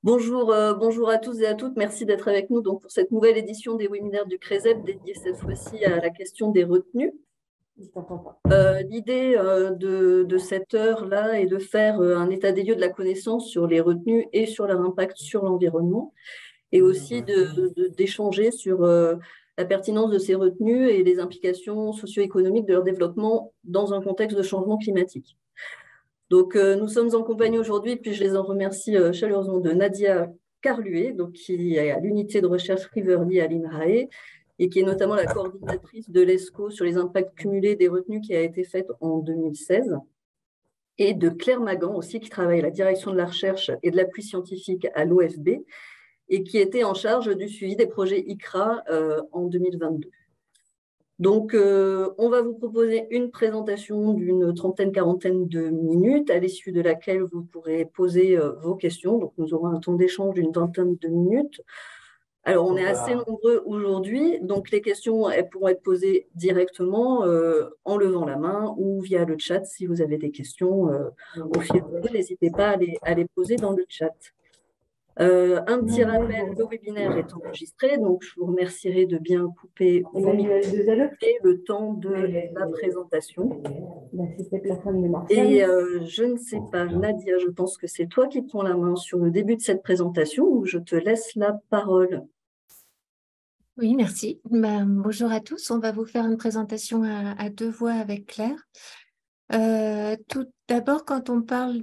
Bonjour à tous et à toutes. Merci d'être avec nous donc, pour cette nouvelle édition des webinaires du CRESEP dédiée cette fois-ci à la question des retenues. L'idée de cette heure-là est de faire un état des lieux de la connaissance sur les retenues et sur leur impact sur l'environnement, et aussi d'échanger sur la pertinence de ces retenues et les implications socio-économiques de leur développement dans un contexte de changement climatique. Donc, nous sommes en compagnie aujourd'hui, puis je les en remercie chaleureusement, de Nadia Carluet, donc, qui est à l'unité de recherche Riverly à l'INRAE et qui est notamment la coordinatrice de l'ESCO sur les impacts cumulés des retenues qui a été faite en 2016, et de Claire Magan aussi, qui travaille à la direction de la recherche et de l'appui scientifique à l'OFB et qui était en charge du suivi des projets ICRA en 2022. Donc, on va vous proposer une présentation d'une quarantaine de minutes, à l'issue de laquelle vous pourrez poser vos questions. Donc, nous aurons un temps d'échange d'une vingtaine de minutes. Alors, on est assez nombreux aujourd'hui, donc les questions elles pourront être posées directement en levant la main ou via le chat. Si vous avez des questions au fil de l'eau, n'hésitez pas à les poser dans le chat. Un petit rappel, le webinaire est enregistré, donc je vous remercierai de bien couper vos micros et le temps de la présentation. Et je ne sais pas, Nadia, je pense que c'est toi qui prends la main sur le début de cette présentation, où je te laisse la parole. Oui, merci. Bonjour à tous. On va vous faire une présentation à deux voix avec Claire. Tout d'abord, quand on parle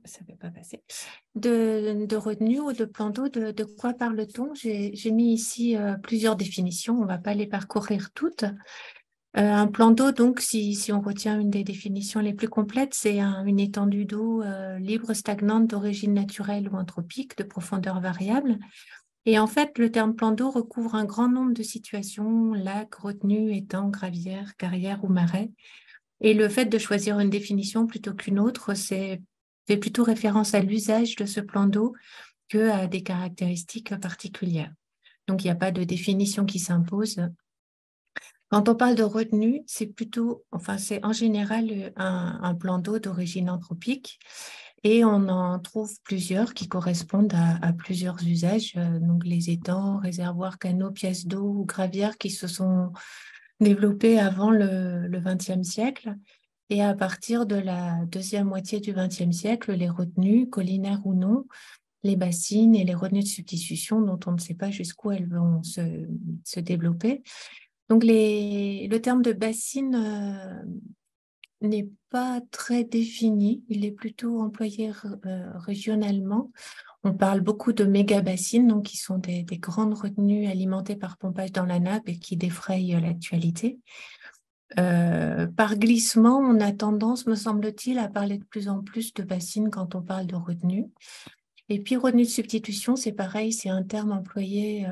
ça ne peut pas passer. De retenue ou de plan d'eau, de quoi parle-t-on? J'ai mis ici plusieurs définitions. On ne va pas les parcourir toutes. Un plan d'eau, donc, si on retient une des définitions les plus complètes, c'est une étendue d'eau libre, stagnante, d'origine naturelle ou anthropique, de profondeur variable. Et en fait, le terme plan d'eau recouvre un grand nombre de situations, lacs, retenues, étangs, gravières, carrières ou marais. Et le fait de choisir une définition plutôt qu'une autre, fait plutôt référence à l'usage de ce plan d'eau qu'à des caractéristiques particulières. Donc, il n'y a pas de définition qui s'impose. Quand on parle de retenue, c'est en général un plan d'eau d'origine anthropique. Et on en trouve plusieurs qui correspondent à plusieurs usages, donc les étangs, réservoirs, canaux, pièces d'eau ou gravières qui se sont développés avant le XXe siècle. Et à partir de la deuxième moitié du XXe siècle, les retenues, collinaires ou non, les bassines et les retenues de substitution dont on ne sait pas jusqu'où elles vont se développer. Donc le terme de bassine n'est pas très défini, il est plutôt employé régionalement. On parle beaucoup de méga-bassines, donc qui sont des grandes retenues alimentées par pompage dans la nappe et qui défrayent l'actualité. Par glissement, on a tendance, me semble-t-il, à parler de plus en plus de bassines quand on parle de retenues. Et puis, retenue de substitution, c'est pareil, c'est un terme employé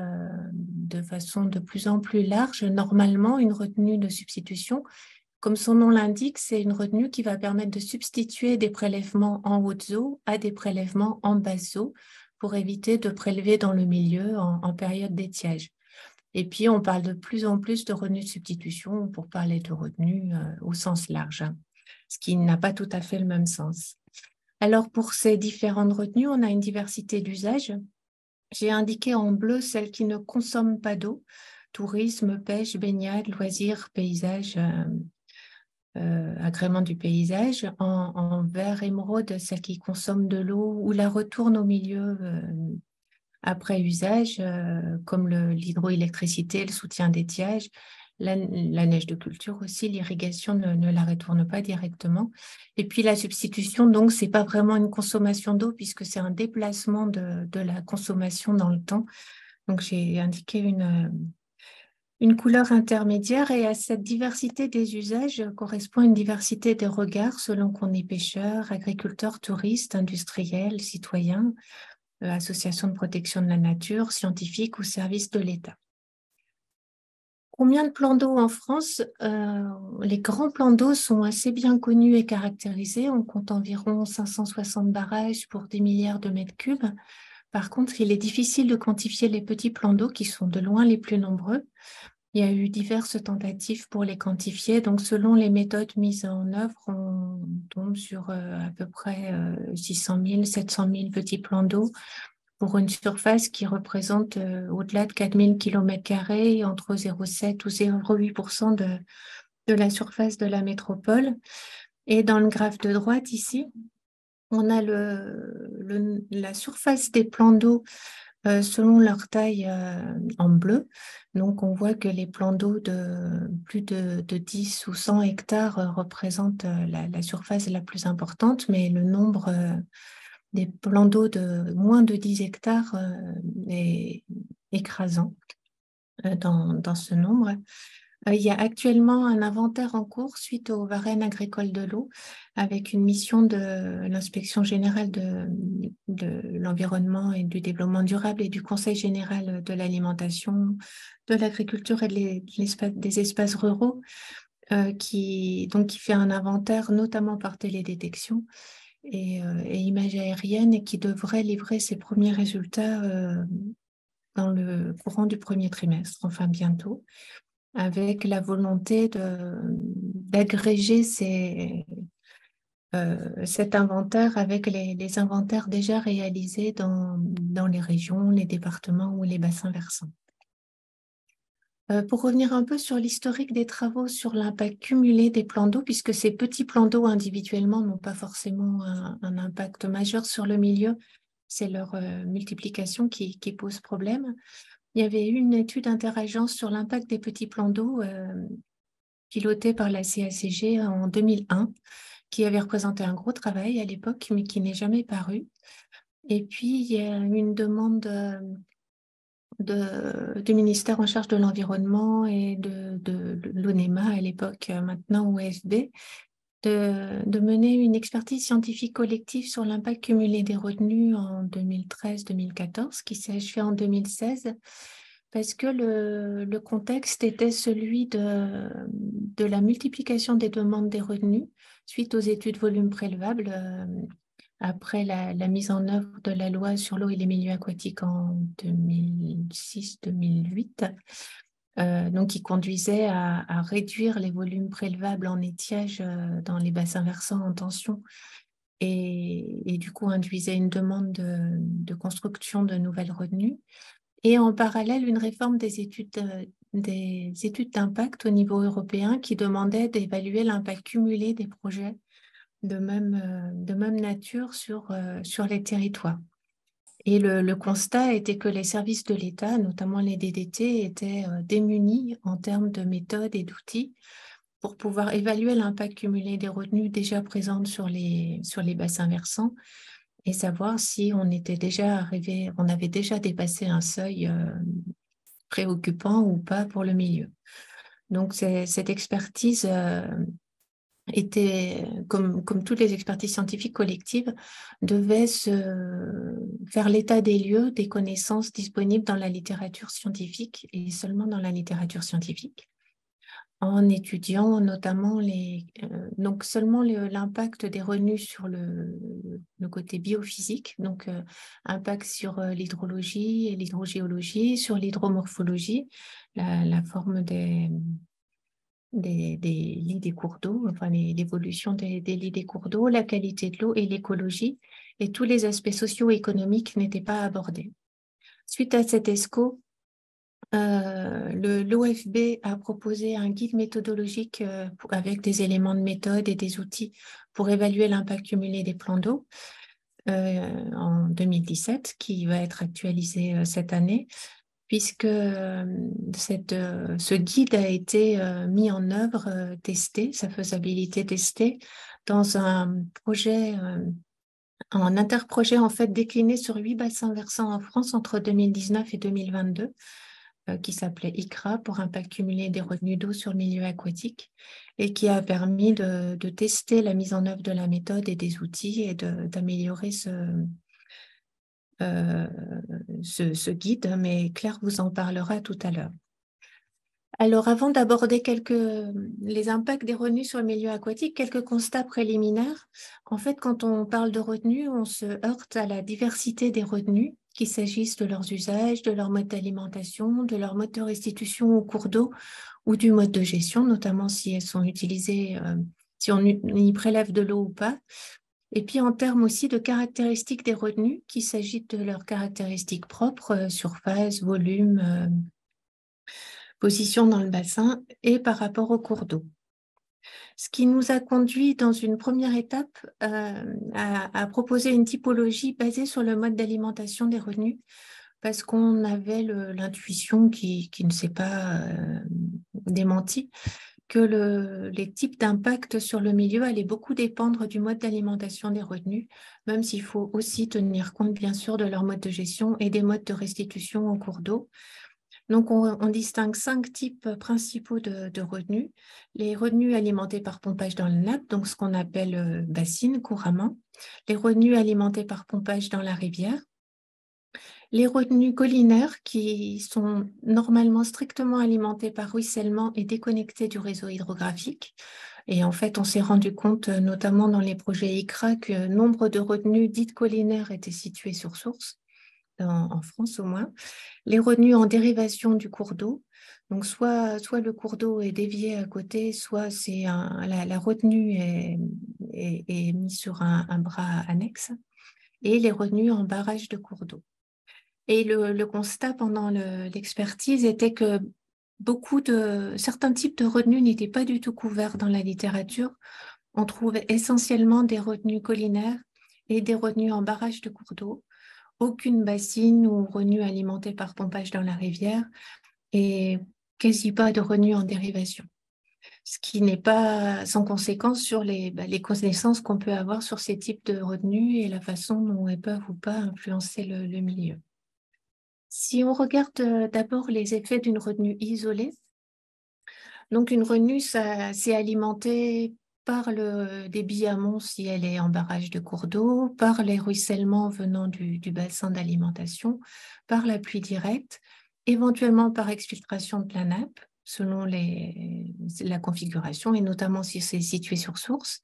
de façon de plus en plus large. Normalement, une retenue de substitution, comme son nom l'indique, c'est une retenue qui va permettre de substituer des prélèvements en hautes eaux à des prélèvements en basses eaux pour éviter de prélever dans le milieu en période d'étiage. Et puis, on parle de plus en plus de retenue de substitution pour parler de retenue au sens large, ce qui n'a pas tout à fait le même sens. Alors, pour ces différentes retenues, on a une diversité d'usages. J'ai indiqué en bleu celles qui ne consomment pas d'eau: tourisme, pêche, baignade, loisirs, paysage, agrément du paysage. En vert émeraude, celles qui consomment de l'eau ou la retournent au milieu après usage, comme l'hydroélectricité, le soutien d'étiage, la neige de culture aussi, l'irrigation ne la retourne pas directement. Et puis la substitution, donc, ce n'est pas vraiment une consommation d'eau puisque c'est un déplacement de la consommation dans le temps. Donc, j'ai indiqué une couleur intermédiaire, et à cette diversité des usages correspond une diversité des regards selon qu'on est pêcheur, agriculteur, touriste, industriel, citoyen, association de protection de la nature, scientifique ou service de l'État. Combien de plans d'eau en France? Les grands plans d'eau sont assez bien connus et caractérisés. On compte environ 560 barrages pour 10 milliards de mètres cubes. Par contre, il est difficile de quantifier les petits plans d'eau qui sont de loin les plus nombreux. Il y a eu diverses tentatives pour les quantifier. Donc, selon les méthodes mises en œuvre, on tombe sur à peu près 600 000, 700 000 petits plans d'eau pour une surface qui représente au-delà de 4 000 km², entre 0,7 ou 0,8% de la surface de la métropole. Et dans le graphe de droite ici, on a la surface des plans d'eau selon leur taille en bleu. Donc, on voit que les plans d'eau de plus de 10 ou 100 hectares représentent la surface la plus importante, mais le nombre des plans d'eau de moins de 10 hectares est écrasant dans ce nombre. Il y a actuellement un inventaire en cours suite au Varenne agricole de l'eau avec une mission de l'inspection générale de l'environnement et du développement durable et du Conseil général de l'alimentation, de l'agriculture et des espaces ruraux qui fait un inventaire notamment par télédétection et images aériennes et qui devrait livrer ses premiers résultats dans le courant du premier trimestre, enfin bientôt, avec la volonté d'agréger cet inventaire avec les inventaires déjà réalisés dans les régions, les départements ou les bassins versants. Pour revenir un peu sur l'historique des travaux sur l'impact cumulé des plans d'eau, puisque ces petits plans d'eau individuellement n'ont pas forcément un impact majeur sur le milieu, c'est leur multiplication qui pose problème. Il y avait eu une étude interagence sur l'impact des petits plans d'eau pilotée par la CACG en 2001, qui avait représenté un gros travail à l'époque, mais qui n'est jamais paru. Et puis, il y a une demande du ministère en charge de l'environnement et de l'ONEMA à l'époque, maintenant OFB, de mener une expertise scientifique collective sur l'impact cumulé des retenues en 2013-2014, qui s'est achevée en 2016, parce que le contexte était celui de la multiplication des demandes des retenues suite aux études volumes prélevables après la mise en œuvre de la loi sur l'eau et les milieux aquatiques en 2006-2008, donc qui conduisait à réduire les volumes prélevables en étiage dans les bassins versants en tension et du coup induisait une demande de construction de nouvelles retenues. Et en parallèle, une réforme des études d'impact au niveau européen qui demandait d'évaluer l'impact cumulé des projets de même nature sur les territoires. Et le constat était que les services de l'État, notamment les DDT, étaient démunis en termes de méthodes et d'outils pour pouvoir évaluer l'impact cumulé des retenues déjà présentes sur les bassins versants et savoir si on avait déjà dépassé un seuil préoccupant ou pas pour le milieu. Donc, cette expertise était, comme toutes les expertises scientifiques collectives, devait faire l'état des lieux des connaissances disponibles dans la littérature scientifique et seulement dans la littérature scientifique, en étudiant notamment donc seulement l'impact des retenues sur le côté biophysique, donc impact sur l'hydrologie et l'hydrogéologie, sur l'hydromorphologie, la forme des lits des cours d'eau, enfin l'évolution des lits des cours d'eau, la qualité de l'eau et l'écologie, et tous les aspects socio-économiques n'étaient pas abordés. Suite à cet ESCO, l'OFB a proposé un guide méthodologique avec des éléments de méthode et des outils pour évaluer l'impact cumulé des plans d'eau en 2017, qui va être actualisé cette année, puisque ce guide a été mis en œuvre, testé, sa faisabilité testée, dans un projet, un interprojet en fait décliné sur 8 bassins versants en France entre 2019 et 2022, qui s'appelait ICRA, pour impact cumulé des retenues d'eau sur le milieu aquatique, et qui a permis de tester la mise en œuvre de la méthode et des outils et d'améliorer ce guide, mais Claire vous en parlera tout à l'heure. Alors, avant d'aborder les impacts des retenues sur le milieu aquatique, quelques constats préliminaires. En fait, quand on parle de retenues, on se heurte à la diversité des retenues qu'il s'agisse de leurs usages, de leur mode d'alimentation, de leur mode de restitution au cours d'eau ou du mode de gestion, notamment si elles sont utilisées, si on y prélève de l'eau ou pas. Et puis en termes aussi de caractéristiques des retenues, qu'il s'agit de leurs caractéristiques propres, surface, volume, position dans le bassin et par rapport au cours d'eau. Ce qui nous a conduit dans une première étape à proposer une typologie basée sur le mode d'alimentation des retenues, parce qu'on avait l'intuition qui ne s'est pas démentie, que les types d'impact sur le milieu allaient beaucoup dépendre du mode d'alimentation des retenues, même s'il faut aussi tenir compte bien sûr de leur mode de gestion et des modes de restitution au cours d'eau. Donc, on distingue 5 types principaux de retenues. Les retenues alimentées par pompage dans la nappe, donc ce qu'on appelle bassines couramment. Les retenues alimentées par pompage dans la rivière. Les retenues collinaires qui sont normalement strictement alimentées par ruissellement et déconnectées du réseau hydrographique. Et en fait, on s'est rendu compte, notamment dans les projets ICRA, que nombre de retenues dites collinaires étaient situées sur source, en France au moins. Les retenues en dérivation du cours d'eau, donc soit le cours d'eau est dévié à côté, soit la retenue est mise sur un bras annexe, et les retenues en barrage de cours d'eau. Et le constat pendant l'expertise était que certains types de retenues n'étaient pas du tout couverts dans la littérature. On trouvait essentiellement des retenues collinaires et des retenues en barrage de cours d'eau. Aucune bassine ou retenue alimentée par pompage dans la rivière et quasi pas de retenue en dérivation. Ce qui n'est pas sans conséquence sur les connaissances qu'on peut avoir sur ces types de retenues et la façon dont elles peuvent ou pas influencer le milieu. Si on regarde d'abord les effets d'une retenue isolée, donc une retenue, c'est alimenté par le débit amont si elle est en barrage de cours d'eau, par les ruissellements venant du bassin d'alimentation, par la pluie directe, éventuellement par exfiltration de la nappe, selon la configuration, et notamment si c'est situé sur source.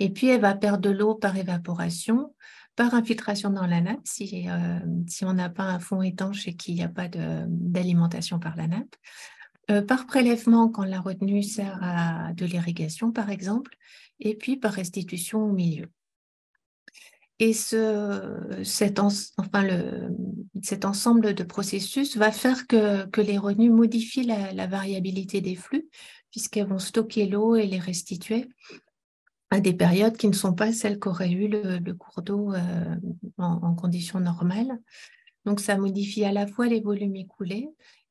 Et puis, elle va perdre de l'eau par évaporation, par infiltration dans la nappe, si on n'a pas un fond étanche et qu'il n'y a pas d'alimentation par la nappe. Par prélèvement quand la retenue sert à de l'irrigation, par exemple, et puis par restitution au milieu. Et cet ensemble de processus va faire que les retenues modifient la variabilité des flux, puisqu'elles vont stocker l'eau et les restituer à des périodes qui ne sont pas celles qu'aurait eu le cours d'eau en conditions normales. Donc, ça modifie à la fois les volumes écoulés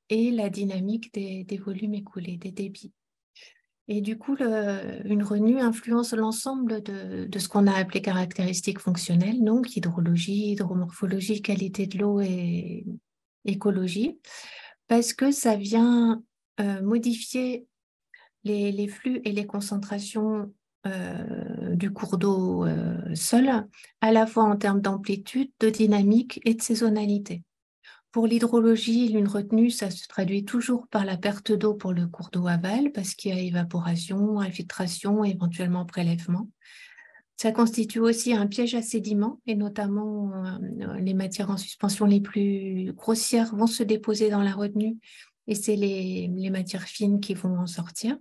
et la dynamique des volumes écoulés, des débits. Et du coup, une retenue influence l'ensemble de ce qu'on a appelé caractéristiques fonctionnelles, donc hydrologie, hydromorphologie, qualité de l'eau et écologie, parce que ça vient modifier les flux et les concentrations du cours d'eau seul, à la fois en termes d'amplitude, de dynamique et de saisonnalité. Pour l'hydrologie, une retenue, ça se traduit toujours par la perte d'eau pour le cours d'eau aval, parce qu'il y a évaporation, infiltration, éventuellement prélèvement. Ça constitue aussi un piège à sédiments, et notamment les matières en suspension les plus grossières vont se déposer dans la retenue, et c'est les matières fines qui vont en sortir.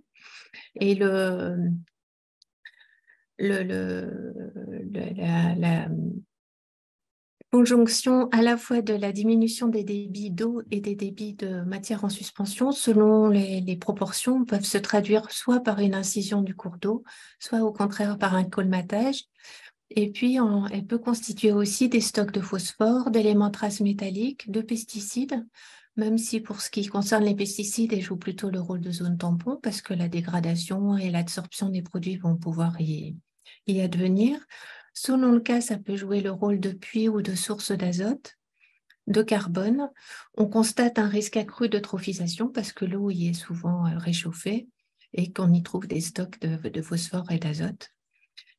Et la conjonction à la fois de la diminution des débits d'eau et des débits de matière en suspension, selon les proportions, peuvent se traduire soit par une incision du cours d'eau, soit au contraire par un colmatage. Et puis, elle peut constituer aussi des stocks de phosphore, d'éléments traces métalliques, de pesticides, même si pour ce qui concerne les pesticides, elles jouent plutôt le rôle de zone tampon parce que la dégradation et l'absorption des produits vont pouvoir y advenir. Selon le cas, ça peut jouer le rôle de puits ou de source d'azote, de carbone. On constate un risque accru d'eutrophisation parce que l'eau y est souvent réchauffée et qu'on y trouve des stocks de phosphore et d'azote.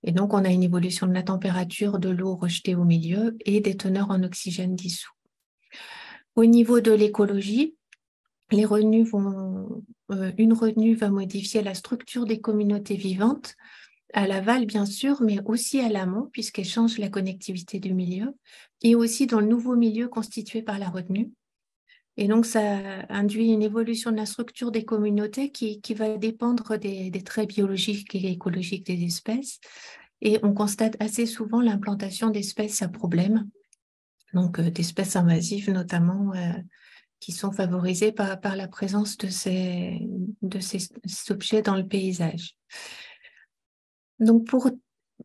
Et donc, on a une évolution de la température de l'eau rejetée au milieu et des teneurs en oxygène dissous. Au niveau de l'écologie, une retenue va modifier la structure des communautés vivantes à l'aval, bien sûr, mais aussi à l'amont, puisqu'elle change la connectivité du milieu, et aussi dans le nouveau milieu constitué par la retenue. Et donc, ça induit une évolution de la structure des communautés qui va dépendre des traits biologiques et écologiques des espèces. Et on constate assez souvent l'implantation d'espèces à problème, donc d'espèces invasives notamment, qui sont favorisées par la présence de ces objets dans le paysage. Donc, pour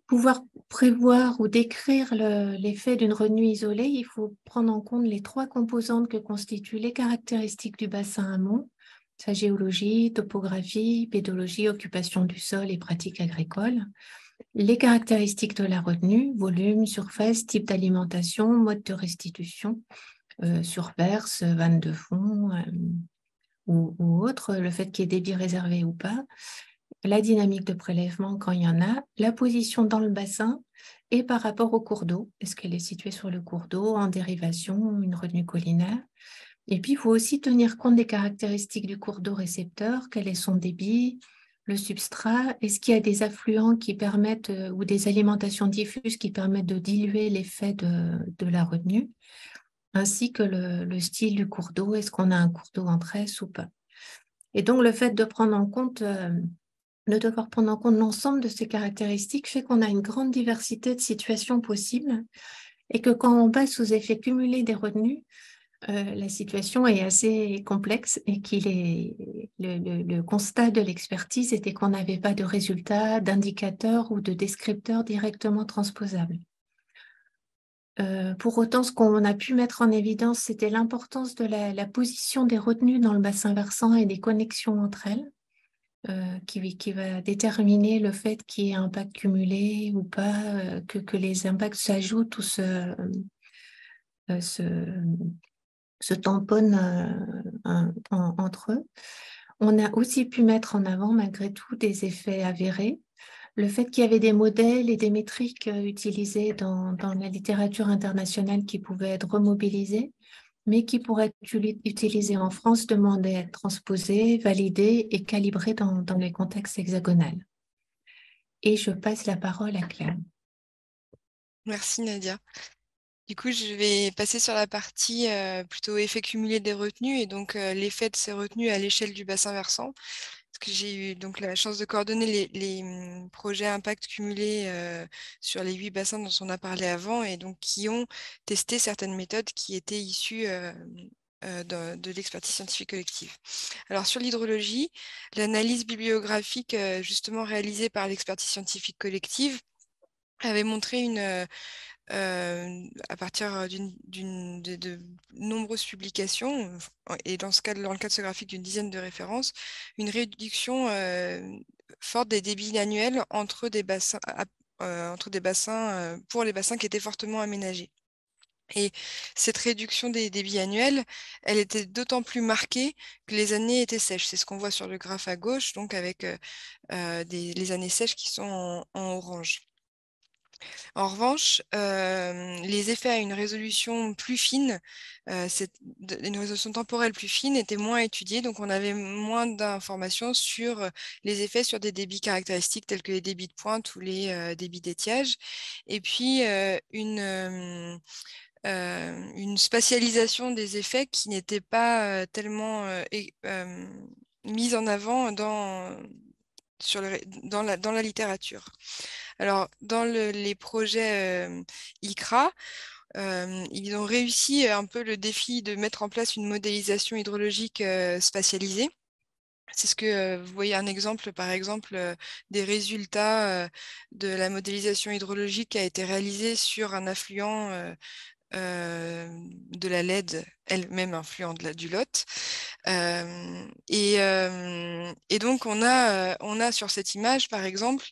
pouvoir prévoir ou décrire l'effet d'une retenue isolée, il faut prendre en compte les 3 composantes que constituent les caractéristiques du bassin amont, sa géologie, topographie, pédologie, occupation du sol et pratiques agricoles, les caractéristiques de la retenue, volume, surface, type d'alimentation, mode de restitution, surperce, vanne de fond ou autre, le fait qu'il y ait débit réservé ou pas, la dynamique de prélèvement quand il y en a, la position dans le bassin et par rapport au cours d'eau. Est-ce qu'elle est située sur le cours d'eau, en dérivation, une retenue collinaire? Et puis, il faut aussi tenir compte des caractéristiques du cours d'eau récepteur, quel est son débit, le substrat, est-ce qu'il y a des affluents qui permettent, ou des alimentations diffuses qui permettent de diluer l'effet de la retenue, ainsi que le style du cours d'eau, est-ce qu'on a un cours d'eau en tresse ou pas. Et donc, le fait de prendre en compte... de devoir prendre en compte l'ensemble de ces caractéristiques fait qu'on a une grande diversité de situations possibles et que quand on passe aux effets cumulés des retenues, la situation est assez complexe et le constat de l'expertise était qu'on n'avait pas de résultats, d'indicateurs ou de descripteurs directement transposables. Pour autant, ce qu'on a pu mettre en évidence, c'était l'importance de la position des retenues dans le bassin versant et des connexions entre elles. Qui va déterminer le fait qu'il y ait un impact cumulé ou pas, que les impacts s'ajoutent ou se tamponnent entre eux. On a aussi pu mettre en avant, malgré tout, des effets avérés. Le fait qu'il y avait des modèles et des métriques utilisés dans la littérature internationale qui pouvaient être remobilisés, mais qui pourraient être utilisés en France, demandait à être transposés, validés et calibrés dans les contextes hexagonaux. Et je passe la parole à Claire. Merci Nadia. Du coup, je vais passer sur la partie plutôt effet cumulé des retenues et donc l'effet de ces retenues à l'échelle du bassin versant. Parce que j'ai eu donc la chance de coordonner les projets impact cumulés sur les 8 bassins dont on a parlé avant et donc qui ont testé certaines méthodes qui étaient issues de l'expertise scientifique collective. Alors sur l'hydrologie, l'analyse bibliographique justement réalisée par l'expertise scientifique collective avait montré à partir de nombreuses publications, et dans le cadre de ce graphique d'une dizaine de références, une réduction forte des débits annuels entre des bassins, pour les bassins qui étaient fortement aménagés. Et cette réduction des débits annuels, elle était d'autant plus marquée que les années étaient sèches. C'est ce qu'on voit sur le graphe à gauche, donc avec les années sèches qui sont en orange. En revanche, les effets à une résolution plus fine, une résolution temporelle plus fine, étaient moins étudiés, donc on avait moins d'informations sur les effets sur des débits caractéristiques tels que les débits de pointe ou les débits d'étiage. Et puis, une spatialisation des effets qui n'était pas tellement mise en avant dans la littérature. Alors, dans les projets ICRA, ils ont réussi un peu le défi de mettre en place une modélisation hydrologique spatialisée. C'est ce que vous voyez un exemple, par exemple, des résultats de la modélisation hydrologique qui a été réalisée sur un affluent de la LED, elle-même influent du Lot. Et donc, on a sur cette image, par exemple,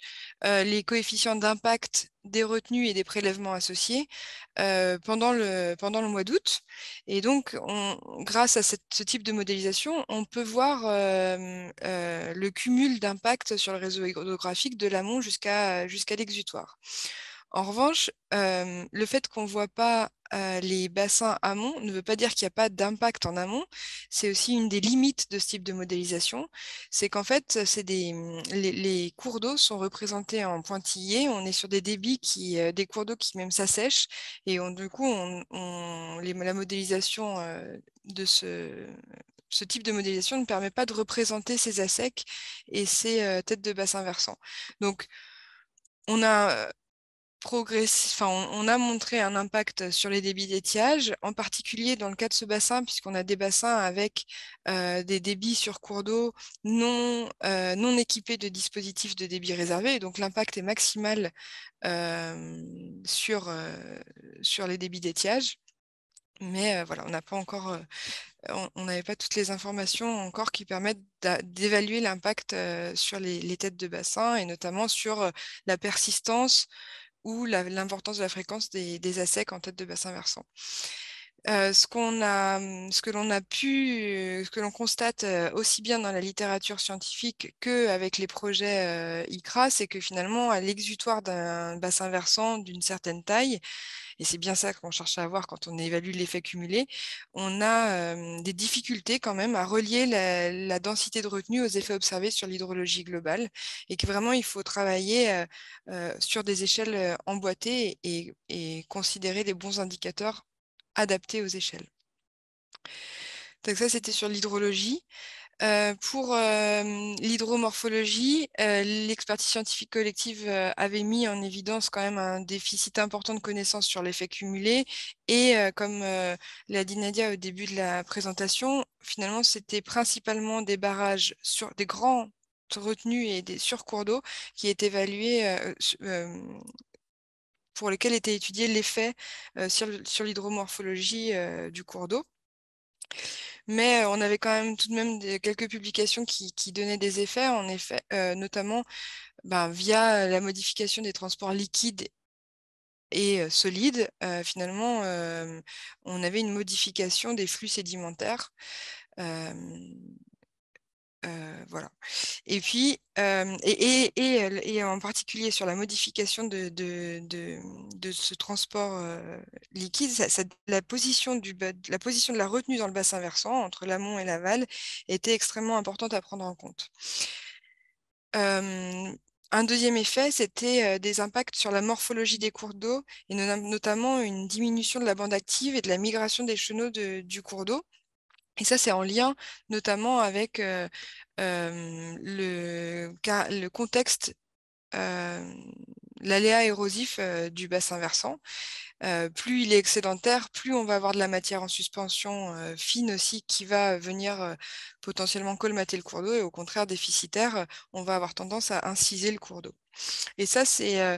les coefficients d'impact des retenues et des prélèvements associés pendant le mois d'août. Et donc, grâce à ce type de modélisation, on peut voir le cumul d'impact sur le réseau hydrographique de l'amont jusqu'à l'exutoire. En revanche, le fait qu'on ne voit pas les bassins amont ne veut pas dire qu'il n'y a pas d'impact en amont. C'est aussi une des limites de ce type de modélisation. C'est qu'en fait, les cours d'eau sont représentés en pointillés. On est sur des débits des cours d'eau qui même s'assèchent. Et du coup, la modélisation de ce type de modélisation ne permet pas de représenter ces assecs et ces têtes de bassin versant. Donc, on a on a montré un impact sur les débits d'étiage, en particulier dans le cas de ce bassin, puisqu'on a des bassins avec des débits sur cours d'eau non équipés de dispositifs de débit réservé. Donc l'impact est maximal sur les débits d'étiage. Mais voilà, on n'a pas encore, on n'avait pas toutes les informations encore qui permettent d'évaluer l'impact sur les têtes de bassin et notamment sur la persistance ou l'importance de la fréquence des assecs en tête de bassin versant. Ce que l'on constate aussi bien dans la littérature scientifique qu'avec les projets ICRA, c'est que finalement, à l'exutoire d'un bassin versant d'une certaine taille, et c'est bien ça qu'on cherche à avoir quand on évalue l'effet cumulé, on a des difficultés quand même à relier la densité de retenue aux effets observés sur l'hydrologie globale, et que vraiment il faut travailler sur des échelles emboîtées et considérer les bons indicateurs adaptés aux échelles. Donc ça, c'était sur l'hydrologie. Pour l'hydromorphologie, l'expertise scientifique collective avait mis en évidence quand même un déficit important de connaissances sur l'effet cumulé. Et comme l'a dit Nadia au début de la présentation, finalement, c'était principalement des barrages sur des grands retenues et des surcours d'eau qui étaient évalués pour lesquels était étudié l'effet sur l'hydromorphologie du cours d'eau. Mais on avait quand même tout de même quelques publications qui donnaient des effets, en effet, notamment via la modification des transports liquides et solides. Finalement, on avait une modification des flux sédimentaires. Voilà. Et puis, et en particulier sur la modification de ce transport liquide, la position de la retenue dans le bassin versant, entre l'amont et l'aval, était extrêmement importante à prendre en compte. Un deuxième effet, c'était des impacts sur la morphologie des cours d'eau, et notamment une diminution de la bande active et de la migration des chenaux du cours d'eau. Et ça, c'est en lien notamment avec le contexte, l'aléa érosif du bassin versant. Plus il est excédentaire, plus on va avoir de la matière en suspension fine aussi qui va venir potentiellement colmater le cours d'eau, et au contraire déficitaire, on va avoir tendance à inciser le cours d'eau. Et ça, ces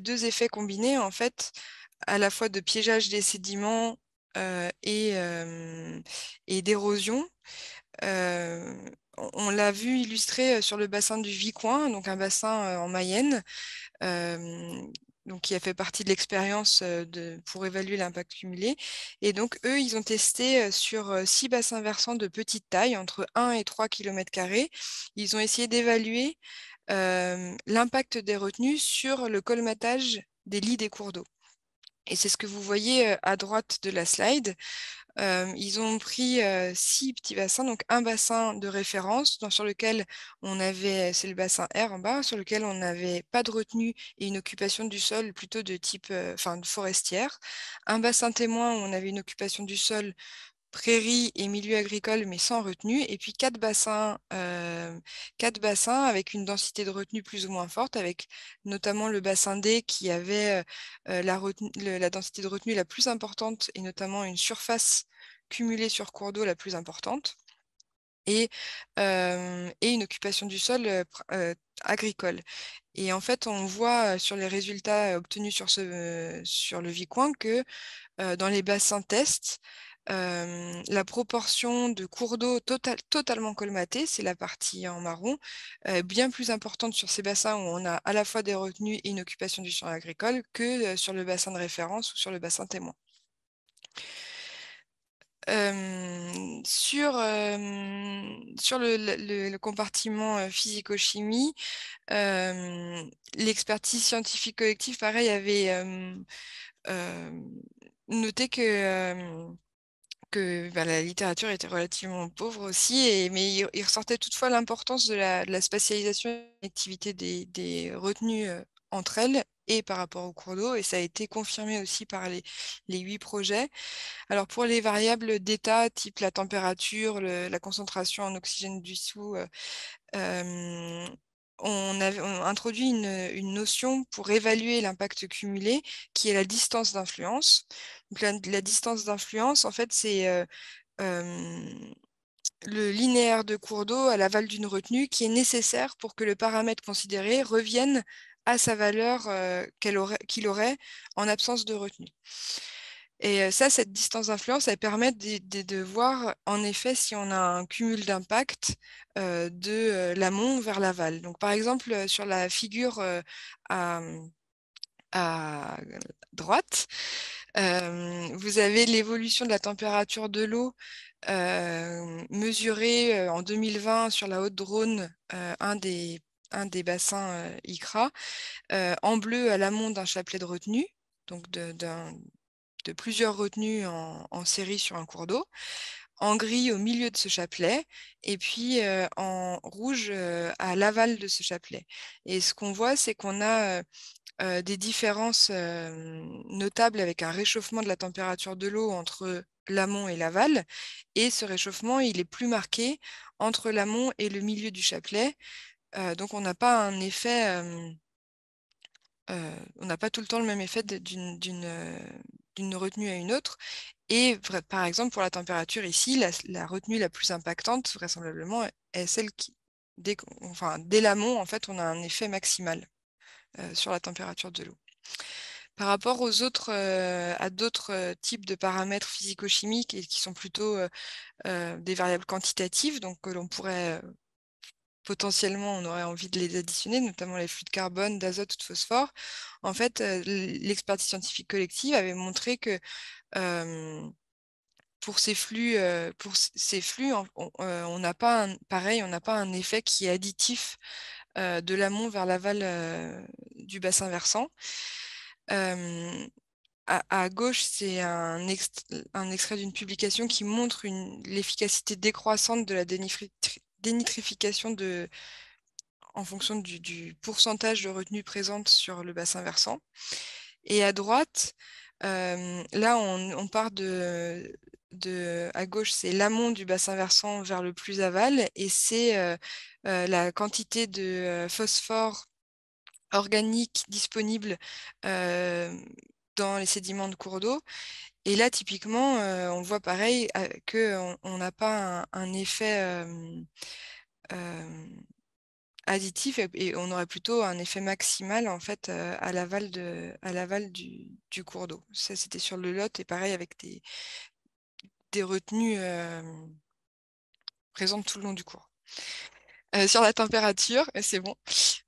deux effets combinés, en fait, à la fois de piégeage des sédiments et d'érosion. On l'a vu illustré sur le bassin du Vicoin, donc un bassin en Mayenne, donc qui a fait partie de l'expérience pour évaluer l'impact cumulé. Et donc, eux, ils ont testé sur 6 bassins versants de petite taille, entre 1 et 3 km². Ils ont essayé d'évaluer l'impact des retenues sur le colmatage des lits des cours d'eau. Et c'est ce que vous voyez à droite de la slide. Ils ont pris 6 petits bassins, donc un bassin de référence sur lequel on avait, c'est le bassin R en bas, sur lequel on n'avait pas de retenue et une occupation du sol plutôt de type forestière. Un bassin témoin où on avait une occupation du sol prairies et milieux agricoles, mais sans retenue, et puis 4 bassins avec une densité de retenue plus ou moins forte, avec notamment le bassin D qui avait la densité de retenue la plus importante, et notamment une surface cumulée sur cours d'eau la plus importante, et une occupation du sol agricole. Et en fait, on voit sur les résultats obtenus sur le Vicoin que dans les bassins tests, la proportion de cours d'eau totalement colmatés, c'est la partie en marron, bien plus importante sur ces bassins où on a à la fois des retenues et une occupation du champ agricole que sur le bassin de référence ou sur le bassin témoin. sur le compartiment physico-chimie, l'expertise scientifique collective, pareil, avait noté que la littérature était relativement pauvre aussi, mais il ressortait toutefois l'importance de la spatialisation et de l'activité des retenues entre elles et par rapport au cours d'eau, et ça a été confirmé aussi par les 8 projets. Alors pour les variables d'état, type la température, la concentration en oxygène dissous, on a introduit une notion pour évaluer l'impact cumulé, qui est la distance d'influence. Donc la distance d'influence, en fait, c'est le linéaire de cours d'eau à l'aval d'une retenue qui est nécessaire pour que le paramètre considéré revienne à sa valeur qu'il aurait en absence de retenue. Et ça, cette distance d'influence, elle permet de voir en effet si on a un cumul d'impact de l'amont vers l'aval. Donc par exemple, sur la figure à droite, vous avez l'évolution de la température de l'eau mesurée en 2020 sur la Haute-Drône, un des bassins ICRA, en bleu à l'amont d'un chapelet de retenue, donc de plusieurs retenues en série sur un cours d'eau, en gris au milieu de ce chapelet, et puis en rouge à l'aval de ce chapelet. Et ce qu'on voit, c'est qu'on a des différences notables avec un réchauffement de la température de l'eau entre l'amont et l'aval, et ce réchauffement, il est plus marqué entre l'amont et le milieu du chapelet. Donc on n'a pas un effet... on n'a pas tout le temps le même effet d'une retenue à une autre. Et par exemple, pour la température ici, la retenue la plus impactante, vraisemblablement, est celle qui, dès l'amont, en fait, on a un effet maximal sur la température de l'eau. Par rapport à d'autres types de paramètres physico-chimiques et qui sont plutôt des variables quantitatives, donc que l'on pourrait potentiellement, on aurait envie de les additionner, notamment les flux de carbone, d'azote ou de phosphore. En fait, l'expertise scientifique collective avait montré que pour ces flux, on n'a pas on n'a pas un effet qui est additif de l'amont vers l'aval du bassin versant. À gauche, c'est un extrait d'une publication qui montre l'efficacité décroissante de la dénitrification en fonction du pourcentage de retenue présente sur le bassin versant. Et à droite, là, on part à gauche, c'est l'amont du bassin versant vers le plus aval, et c'est la quantité de phosphore organique disponible dans les sédiments de cours d'eau. Et là, typiquement, on voit pareil qu'on n'a pas un effet additif, et on aurait plutôt un effet maximal en fait à l'aval du cours d'eau. Ça, c'était sur le Lot, et pareil avec des retenues présentes tout le long du cours. Sur la température, c'est bon.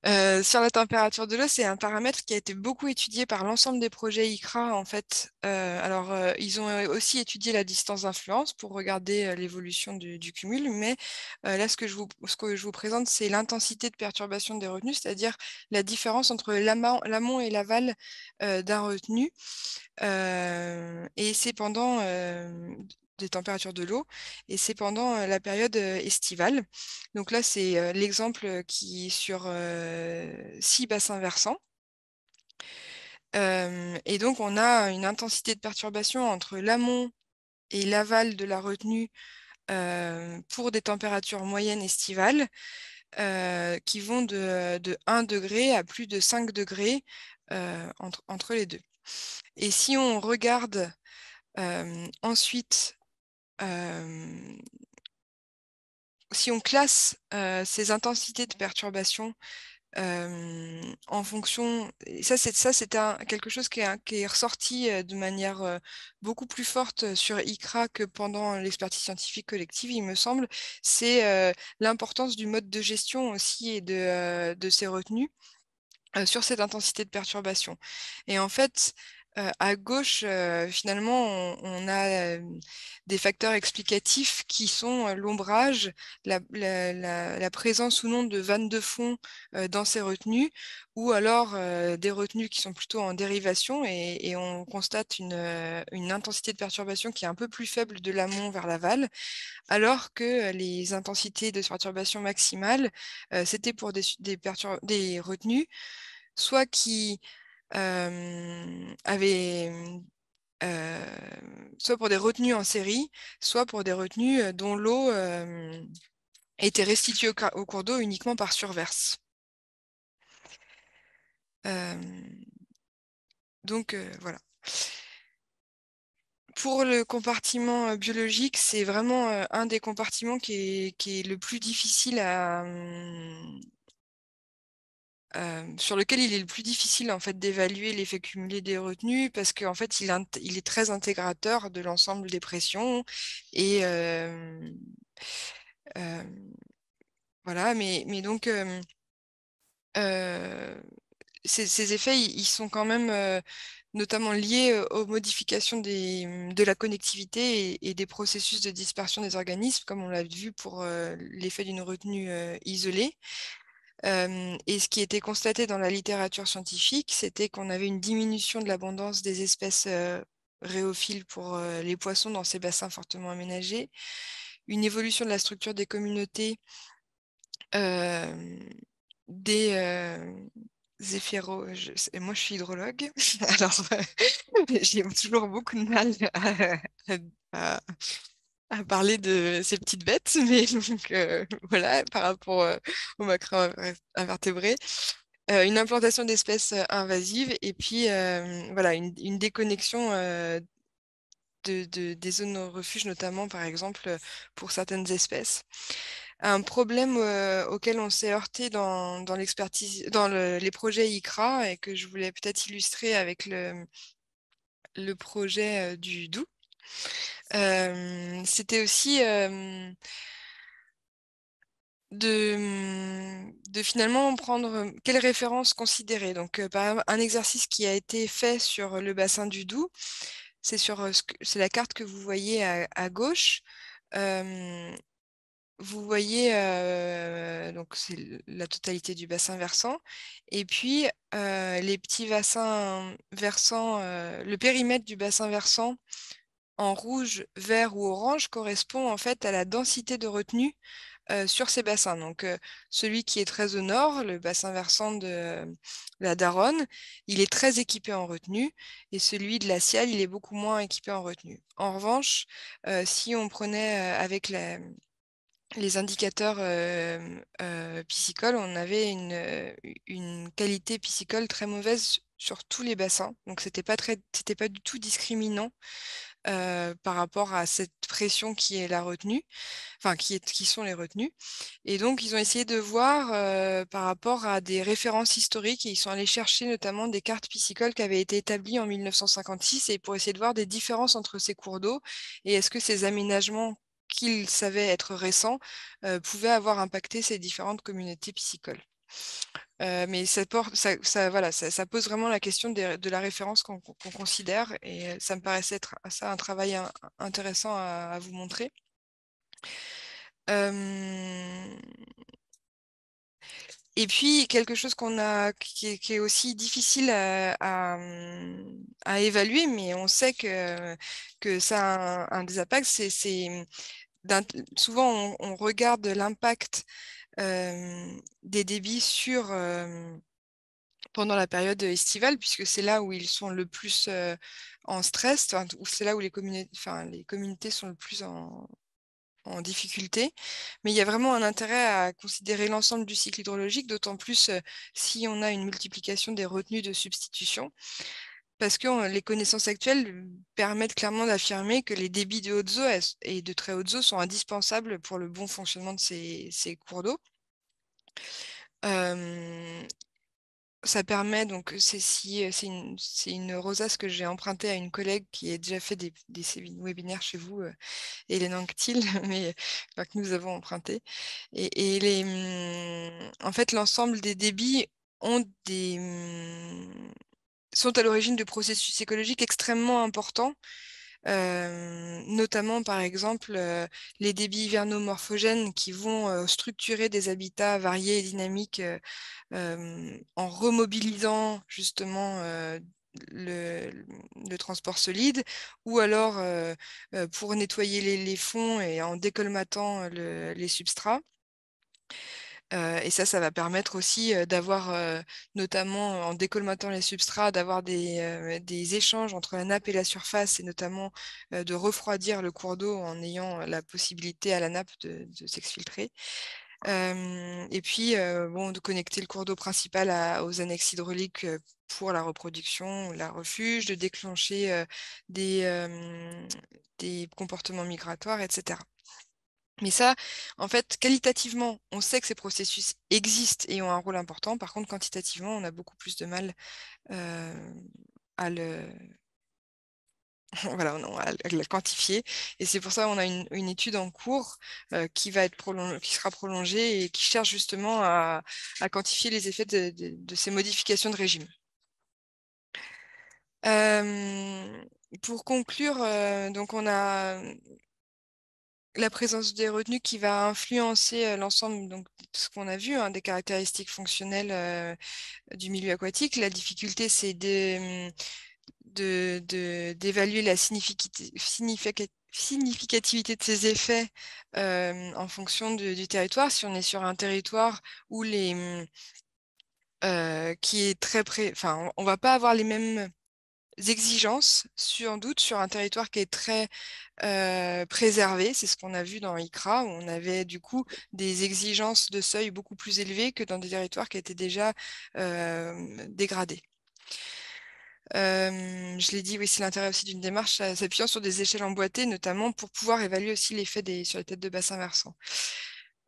Sur la température de l'eau, c'est un paramètre qui a été beaucoup étudié par l'ensemble des projets ICRA, en fait. Ils ont aussi étudié la distance d'influence pour regarder l'évolution du cumul, mais là, ce que je vous présente, c'est l'intensité de perturbation des retenues, c'est-à-dire la différence entre l'amont et l'aval d'un retenu. Et c'est pendant des températures de l'eau, et c'est pendant la période estivale. Donc là, c'est l'exemple qui est sur 6 bassins versants. Et donc, on a une intensité de perturbation entre l'amont et l'aval de la retenue pour des températures moyennes estivales qui vont de 1 degré à plus de 5 degrés entre les deux. Et si on regarde ensuite, si on classe ces intensités de perturbation en fonction, et ça c'est quelque chose qui est ressorti de manière beaucoup plus forte sur ICRA que pendant l'expertise scientifique collective, il me semble, c'est l'importance du mode de gestion aussi et de ces retenues sur cette intensité de perturbation. Et en fait, à gauche, finalement, on a des facteurs explicatifs qui sont l'ombrage, la présence ou non de vannes de fond dans ces retenues, ou alors des retenues qui sont plutôt en dérivation, et on constate une intensité de perturbation qui est un peu plus faible de l'amont vers l'aval, alors que les intensités de perturbation maximale, c'était pour des retenues, soit qui avaient soit pour des retenues en série, soit pour des retenues dont l'eau était restituée au cours d'eau uniquement par surverse. Donc voilà. Pour le compartiment biologique, c'est vraiment un des compartiments qui est le plus difficile sur lequel il est le plus difficile en fait d'évaluer l'effet cumulé des retenues, parce qu'en fait il est très intégrateur de l'ensemble des pressions, et voilà, mais donc ces effets, ils sont quand même notamment liés aux modifications de la connectivité et des processus de dispersion des organismes, comme on l'a vu pour l'effet d'une retenue isolée. Et ce qui était constaté dans la littérature scientifique, c'était qu'on avait une diminution de l'abondance des espèces rhéophiles pour les poissons dans ces bassins fortement aménagés, une évolution de la structure des communautés des zéphyros. Et moi, je suis hydrologue, alors j'ai toujours beaucoup de mal à- à parler de ces petites bêtes, mais donc voilà, par rapport aux macro-invertébrés. Une implantation d'espèces invasives, et puis voilà, une déconnexion des zones de refuge, notamment par exemple pour certaines espèces. Un problème auquel on s'est heurté dans l'expertise, dans les projets ICRA, et que je voulais peut-être illustrer avec le projet du Doubs, c'était aussi de finalement prendre quelles références considérer. Donc, par exemple, un exercice qui a été fait sur le bassin du Doubs, c'est c'est la carte que vous voyez à gauche. Vous voyez, donc c'est la totalité du bassin versant, et puis les petits bassins versants, le périmètre du bassin versant en rouge, vert ou orange correspond en fait à la densité de retenue sur ces bassins. Donc, celui qui est très au nord, le bassin versant de la Daronne, il est très équipé en retenue, et celui de la Ciale, il est beaucoup moins équipé en retenue. En revanche, si on prenait avec les indicateurs piscicoles, on avait une qualité piscicole très mauvaise sur tous les bassins. Donc, c'était pas du tout discriminant par rapport à cette pression qui est la retenue, enfin qui sont les retenues. Et donc, ils ont essayé de voir par rapport à des références historiques, et ils sont allés chercher notamment des cartes piscicoles qui avaient été établies en 1956, et pour essayer de voir des différences entre ces cours d'eau, et est-ce que ces aménagements qu'ils savaient être récents pouvaient avoir impacté ces différentes communautés piscicoles. Mais voilà, ça pose vraiment la question de la référence qu'on considère, et ça me paraissait être ça un travail intéressant à vous montrer. Et puis, quelque chose qui est aussi difficile à évaluer, mais on sait que ça a un des impacts, souvent on regarde l'impact des débits pendant la période estivale, puisque c'est là où ils sont le plus en stress, ou c'est là où les communautés sont le plus en difficulté. Mais il y a vraiment un intérêt à considérer l'ensemble du cycle hydrologique, d'autant plus si on a une multiplication des retenues de substitution, parce que les connaissances actuelles permettent clairement d'affirmer que les débits de hautes eaux et de très hautes eaux sont indispensables pour le bon fonctionnement de ces cours d'eau. Ça permet, donc c'est une rosace que j'ai empruntée à une collègue qui a déjà fait des webinaires chez vous, Hélène Anctil, mais que nous avons emprunté. Et en fait, l'ensemble des débits ont sont à l'origine de processus écologiques extrêmement importants, notamment par exemple les débits hivernaux morphogènes qui vont structurer des habitats variés et dynamiques en remobilisant justement le transport solide, ou alors pour nettoyer les fonds et en décolmatant les substrats. Et ça va permettre aussi d'avoir, notamment en décolmatant les substrats, d'avoir des échanges entre la nappe et la surface, et notamment de refroidir le cours d'eau en ayant la possibilité à la nappe de s'exfiltrer. Et puis, bon, de connecter le cours d'eau principal aux annexes hydrauliques pour la reproduction, la refuge, de déclencher des comportements migratoires, etc. Mais ça, en fait, qualitativement, on sait que ces processus existent et ont un rôle important. Par contre, quantitativement, on a beaucoup plus de mal à le... voilà, non, à le quantifier. Et c'est pour ça qu'on a une étude en cours qui sera prolongée et qui cherche justement à quantifier les effets de ces modifications de régime. Pour conclure, donc on a la présence des retenues qui va influencer l'ensemble de ce qu'on a vu, hein, des caractéristiques fonctionnelles du milieu aquatique. La difficulté, c'est d'évaluer la significativité de ces effets en fonction du territoire. Si on est sur un territoire où qui est très enfin, on va pas avoir les mêmes exigences, sans doute, sur un territoire qui est très préservé. C'est ce qu'on a vu dans ICRA, où on avait du coup des exigences de seuil beaucoup plus élevées que dans des territoires qui étaient déjà dégradés. Je l'ai dit, oui, c'est l'intérêt aussi d'une démarche s'appuyant sur des échelles emboîtées, notamment pour pouvoir évaluer aussi l'effet sur les têtes de bassin versant.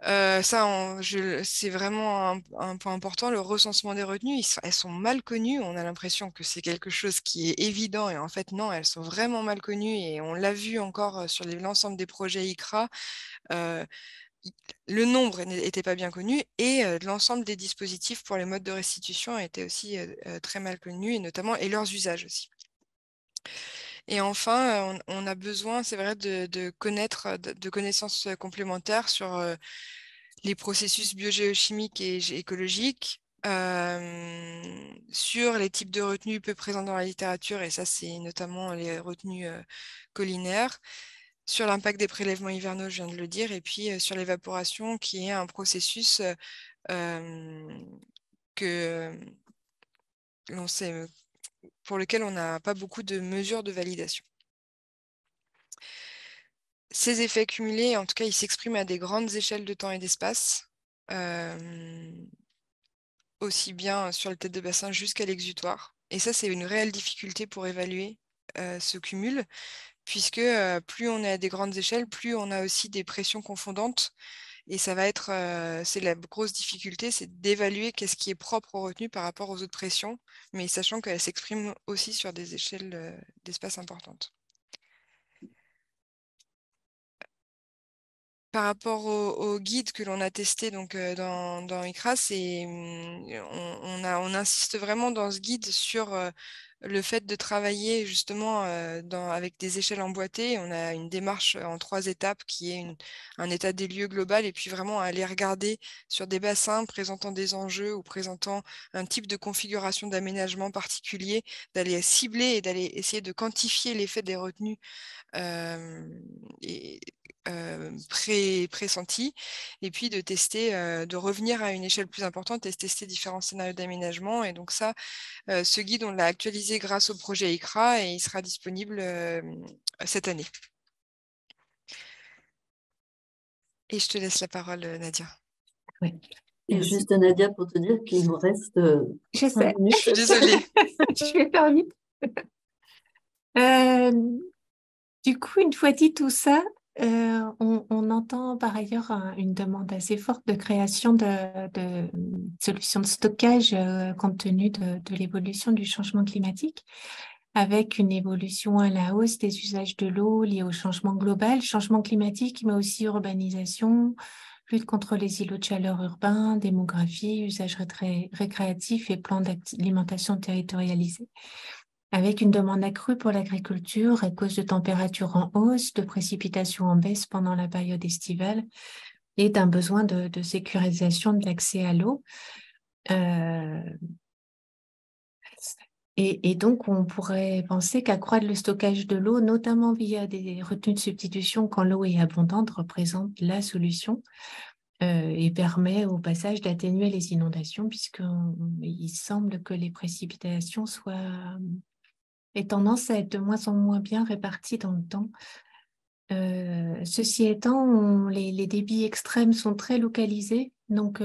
Ça, c'est vraiment un point important. Le recensement des retenues, elles sont mal connues. On a l'impression que c'est quelque chose qui est évident, et en fait, non, elles sont vraiment mal connues. Et on l'a vu encore sur l'ensemble des projets ICRA. Le nombre n'était pas bien connu, et l'ensemble des dispositifs pour les modes de restitution étaient aussi très mal connus, et leurs usages aussi. Et enfin, on a besoin, c'est vrai, de connaissances complémentaires sur les processus biogéochimiques et écologiques, sur les types de retenues peu présents dans la littérature, et ça, c'est notamment les retenues collinaires, sur l'impact des prélèvements hivernaux, je viens de le dire, et puis sur l'évaporation, qui est un processus pour lequel on n'a pas beaucoup de mesures de validation. Ces effets cumulés, en tout cas, ils s'expriment à des grandes échelles de temps et d'espace, aussi bien sur les têtes de bassin jusqu'à l'exutoire. Et ça, c'est une réelle difficulté pour évaluer ce cumul, puisque plus on est à des grandes échelles, plus on a aussi des pressions confondantes. Et ça va être, c'est la grosse difficulté, c'est d'évaluer qu'est-ce qui est propre aux retenues par rapport aux autres pressions, mais sachant qu'elles s'expriment aussi sur des échelles d'espace importantes. Par rapport au guide que l'on a testé donc, dans ICRA, on insiste vraiment dans ce guide sur le fait de travailler justement avec des échelles emboîtées. On a une démarche en 3 étapes qui est un état des lieux global, et puis vraiment aller regarder sur des bassins présentant des enjeux ou présentant un type de configuration d'aménagement particulier, d'aller cibler et d'aller essayer de quantifier l'effet des retenues pressenti, et puis de tester, de revenir à une échelle plus importante et tester différents scénarios d'aménagement. Et donc ça, ce guide, on l'a actualisé grâce au projet ICRA, et il sera disponible cette année. Et je te laisse la parole, Nadia. Oui. Et juste, Nadia, pour te dire qu'il nous reste 5 minutes. Je suis désolée. Je vais faire vite. Du coup, une fois dit tout ça, on entend par ailleurs une demande assez forte de création de solutions de stockage compte tenu de l'évolution du changement climatique, avec une évolution à la hausse des usages de l'eau liés au changement global, changement climatique, mais aussi urbanisation, lutte contre les îlots de chaleur urbains, démographie, usages récréatifs et plans d'alimentation territorialisés, avec une demande accrue pour l'agriculture à cause de températures en hausse, de précipitations en baisse pendant la période estivale et d'un besoin de sécurisation de l'accès à l'eau. Et donc, on pourrait penser qu'accroître le stockage de l'eau, notamment via des retenues de substitution quand l'eau est abondante, représente la solution et permet au passage d'atténuer les inondations, puisqu'il semble que les précipitations aient tendance à être de moins en moins bien réparties dans le temps. Ceci étant, les débits extrêmes sont très localisés, donc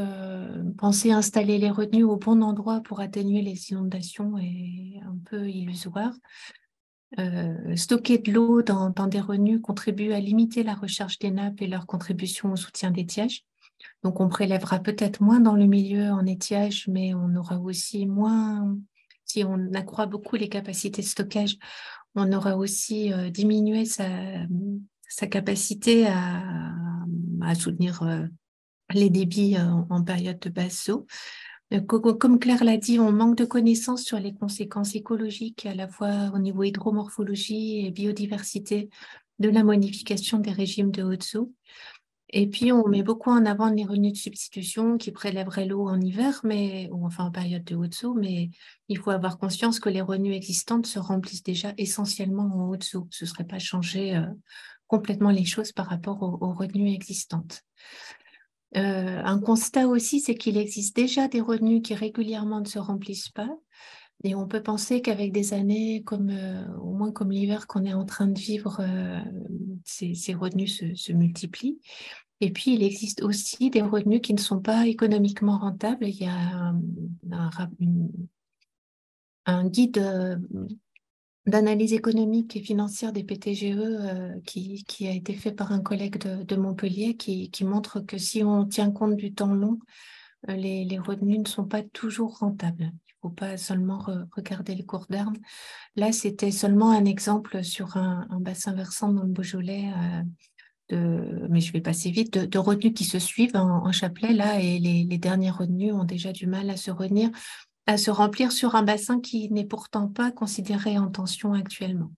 penser à installer les retenues au bon endroit pour atténuer les inondations est un peu illusoire. Stocker de l'eau dans des retenues contribue à limiter la recharge des nappes et leur contribution au soutien d'étiage. Donc on prélèvera peut-être moins dans le milieu en étiage, mais on aura aussi moins, si on accroît beaucoup les capacités de stockage, on aura aussi diminué sa capacité à soutenir les débits en période de basse eau. Comme Claire l'a dit, on manque de connaissances sur les conséquences écologiques, à la fois au niveau hydromorphologie et biodiversité, de la modification des régimes de haute eau. Et puis, on met beaucoup en avant les retenues de substitution qui prélèveraient l'eau en hiver, ou enfin en période de haute eau, mais il faut avoir conscience que les retenues existantes se remplissent déjà essentiellement en haute eau. Ce ne serait pas changer complètement les choses par rapport aux retenues existantes. Un constat aussi, c'est qu'il existe déjà des retenues qui régulièrement ne se remplissent pas. Et on peut penser qu'avec des années, au moins comme l'hiver qu'on est en train de vivre, ces retenues se multiplient. Et puis, il existe aussi des retenues qui ne sont pas économiquement rentables. Il y a un guide d'analyse économique et financière des PTGE qui a été fait par un collègue de Montpellier qui montre que si on tient compte du temps long, les retenues ne sont pas toujours rentables. Il ne faut pas seulement regarder les cours d'herbe. Là, c'était seulement un exemple sur un bassin versant dans le Beaujolais, mais je vais passer vite, de retenues qui se suivent en chapelet, là, et les dernières retenues ont déjà du mal à se remplir sur un bassin qui n'est pourtant pas considéré en tension actuellement.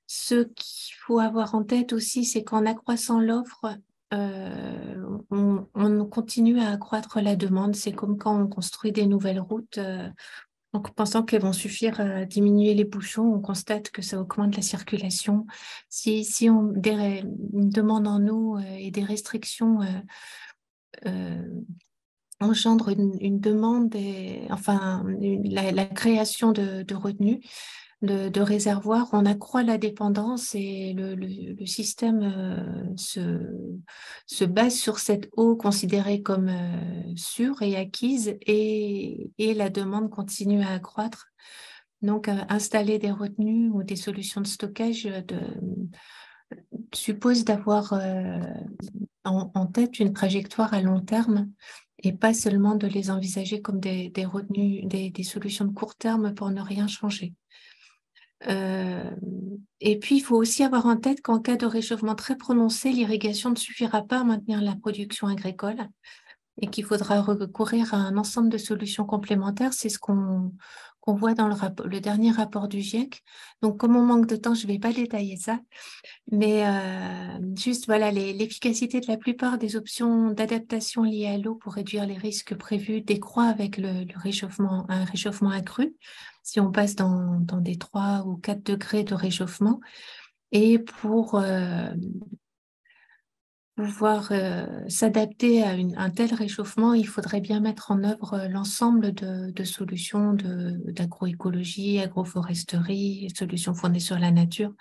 Ce qu'il faut avoir en tête aussi, c'est qu'en accroissant l'offre, on continue à accroître la demande. C'est comme quand on construit des nouvelles routes. En pensant qu'elles vont suffire à diminuer les bouchons, on constate que ça augmente la circulation. Si une demande en eau et des restrictions engendre une demande, la création de retenues, de réservoirs, on accroît la dépendance et le système se base sur cette eau considérée comme sûre et acquise et la demande continue à accroître. Donc, installer des retenues ou des solutions de stockage suppose d'avoir en tête une trajectoire à long terme et pas seulement de les envisager comme des retenues, des solutions de court terme pour ne rien changer. Et puis, il faut aussi avoir en tête qu'en cas de réchauffement très prononcé, l'irrigation ne suffira pas à maintenir la production agricole et qu'il faudra recourir à un ensemble de solutions complémentaires. C'est ce qu'on voit dans le dernier rapport du GIEC. Donc, comme on manque de temps, je ne vais pas détailler ça. Mais juste, voilà, l'efficacité de la plupart des options d'adaptation liées à l'eau pour réduire les risques prévus décroît avec un réchauffement accru, si on passe dans des 3 ou 4 degrés de réchauffement. Et pour pouvoir s'adapter à un tel réchauffement, il faudrait bien mettre en œuvre l'ensemble de solutions d'agroécologie, agroforesterie, solutions fondées sur la nature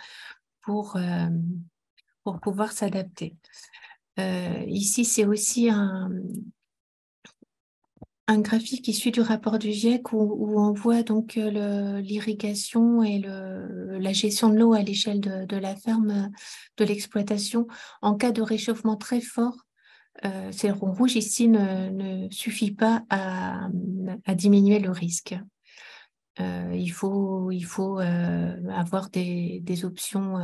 pour pouvoir s'adapter. Ici, c'est aussi un graphique issu du rapport du GIEC où on voit donc l'irrigation et la gestion de l'eau à l'échelle de la ferme, de l'exploitation. En cas de réchauffement très fort, c'est rond rouge ici ne suffit pas à diminuer le risque. Il faut avoir des options,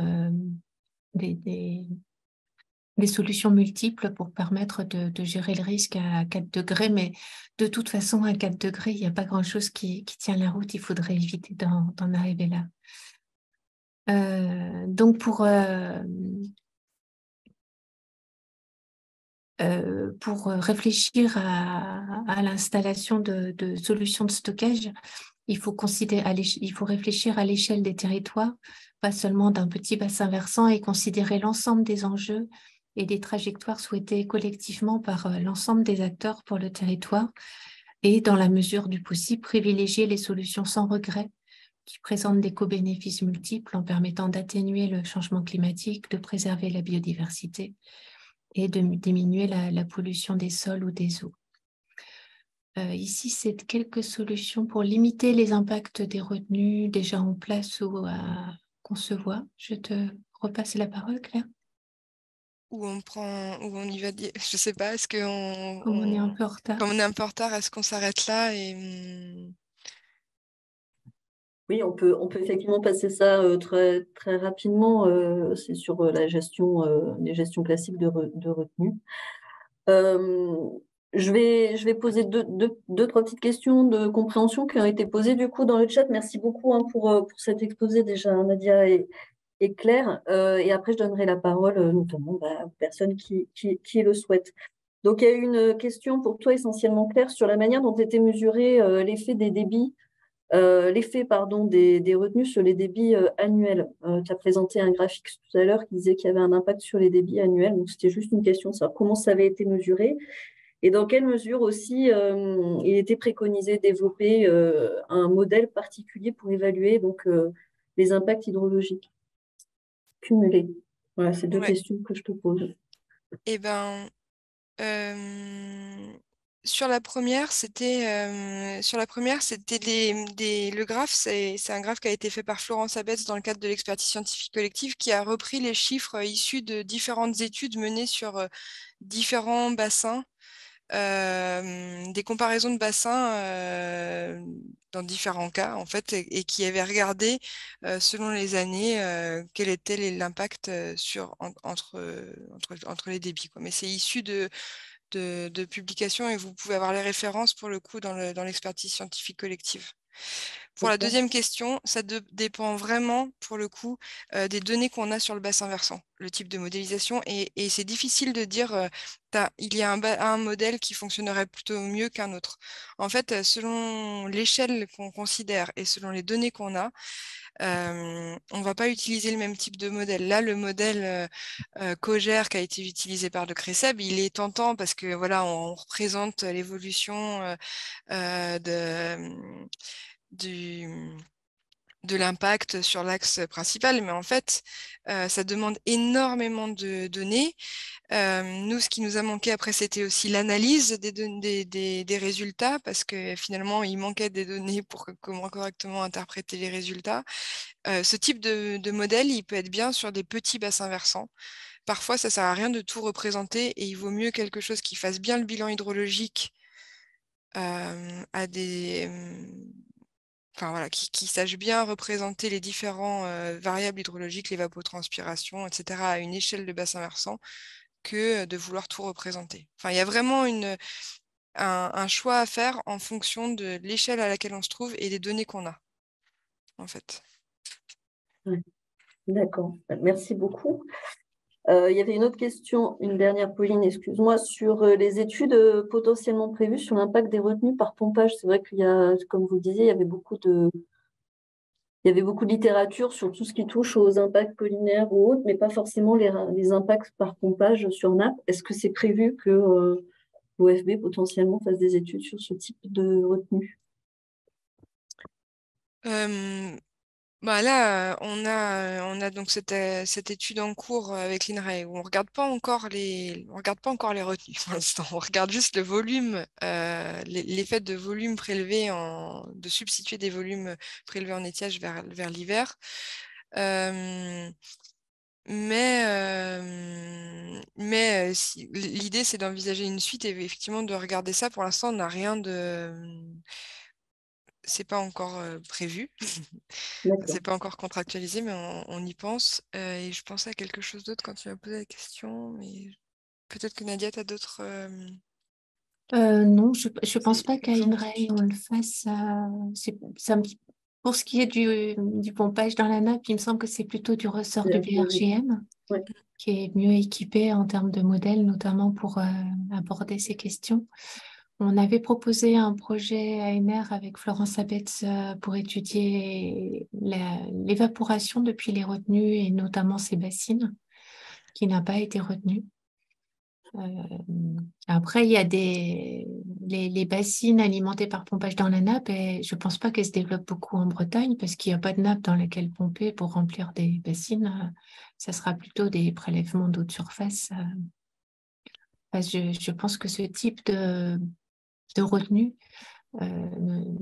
des solutions multiples pour permettre de gérer le risque à 4 degrés. Mais de toute façon, à 4 degrés, il n'y a pas grand-chose qui tient la route. Il faudrait éviter d'en arriver là. Donc, pour réfléchir à l'installation de solutions de stockage, il faut réfléchir à l'échelle des territoires, pas seulement d'un petit bassin versant, et considérer l'ensemble des enjeux et des trajectoires souhaitées collectivement par l'ensemble des acteurs pour le territoire, et dans la mesure du possible, privilégier les solutions sans regret qui présentent des co-bénéfices multiples en permettant d'atténuer le changement climatique, de préserver la biodiversité et de diminuer la pollution des sols ou des eaux. Ici, c'est quelques solutions pour limiter les impacts des retenues déjà en place ou à concevoir. Je te repasse la parole, Claire. Où on y va, je sais pas, est-ce qu'on... Comme on est un peu en retard. Comme on est un peu en retard, est-ce qu'on s'arrête là et... Oui, on peut effectivement passer ça très, très rapidement. C'est sur les gestions classiques de retenue. Je vais poser deux, trois petites questions de compréhension qui ont été posées du coup dans le chat. Merci beaucoup pour cet exposé déjà, Nadia et Claire. Et après, je donnerai la parole notamment aux personnes qui le souhaitent. Donc, il y a une question pour toi essentiellement, Claire, sur la manière dont était mesuré l'effet des débits, des retenues sur les débits annuels. Tu as présenté un graphique tout à l'heure qui disait qu'il y avait un impact sur les débits annuels. Donc, c'était juste une question de savoir comment ça avait été mesuré et dans quelle mesure aussi il était préconisé de développer un modèle particulier pour évaluer les impacts hydrologiques cumulés. Voilà, c'est deux questions que je te pose. Eh ben, sur la première, c'était le graphe, c'est un graphe qui a été fait par Florence Abetz dans le cadre de l'expertise scientifique collective, qui a repris les chiffres issus de différentes études menées sur différents bassins, des comparaisons de bassins dans différents cas en fait, et qui avait regardé selon les années quel était l'impact entre les débits, quoi. Mais c'est issu de publications et vous pouvez avoir les références pour le coup dans l'expertise scientifique collective. Pour la deuxième question, ça dépend vraiment, pour le coup, des données qu'on a sur le bassin versant, le type de modélisation. Et c'est difficile de dire il y a un modèle qui fonctionnerait plutôt mieux qu'un autre. En fait, selon l'échelle qu'on considère et selon les données qu'on a, on ne va pas utiliser le même type de modèle. Là, le modèle Cogère qui a été utilisé par le CRECEB, il est tentant parce que voilà, on représente l'évolution de l'impact sur l'axe principal, mais en fait, ça demande énormément de données. Nous, ce qui nous a manqué après, c'était aussi l'analyse des résultats, parce que finalement, il manquait des données pour comment correctement interpréter les résultats. Ce type de modèle, il peut être bien sur des petits bassins versants. Parfois, ça ne sert à rien de tout représenter et il vaut mieux quelque chose qui fasse bien le bilan hydrologique à des... Enfin, voilà, qui sache bien représenter les différents variables hydrologiques, l'évapotranspiration, etc., à une échelle de bassin versant, que de vouloir tout représenter. Enfin, il y a vraiment un choix à faire en fonction de l'échelle à laquelle on se trouve et des données qu'on a, en fait. Ouais. D'accord, merci beaucoup. Il y avait une autre question, une dernière, Pauline, excuse-moi, sur les études potentiellement prévues sur l'impact des retenues par pompage. C'est vrai qu'il y a, comme vous le disiez, il y avait beaucoup de littérature sur tout ce qui touche aux impacts collinaires ou autres, mais pas forcément les impacts par pompage sur nappe. Est-ce que c'est prévu que l'OFB potentiellement fasse des études sur ce type de retenue? Là, on a donc cette étude en cours avec l'INRAE où on regarde pas encore les retenues pour l'instant. On regarde juste le volume, l'effet de volume prélevé de substituer des volumes prélevés en étiage vers l'hiver. L'idée, c'est d'envisager une suite et effectivement de regarder ça. Pour l'instant, on n'a rien c'est pas encore prévu. D'accord. C'est pas encore contractualisé, mais on y pense. Et je pensais à quelque chose d'autre quand tu m'as posé la question, mais peut-être que Nadia, tu as d'autres Non, je pense pas qu'à exemples tout de INRAE, on suite. le fasse. Pour ce qui est du pompage dans la nappe, il me semble que c'est plutôt du ressort du BRGM, Ouais. qui est mieux équipé en termes de modèles, notamment pour aborder ces questions. On avait proposé un projet ANR avec Florence Abetz pour étudier l'évaporation depuis les retenues et notamment ces bassines, qui n'a pas été retenue. Après, il y a les bassines alimentées par pompage dans la nappe et je ne pense pas qu'elles se développent beaucoup en Bretagne parce qu'il n'y a pas de nappe dans laquelle pomper pour remplir des bassines. Ça sera plutôt des prélèvements d'eau de surface. Je pense que ce type de retenue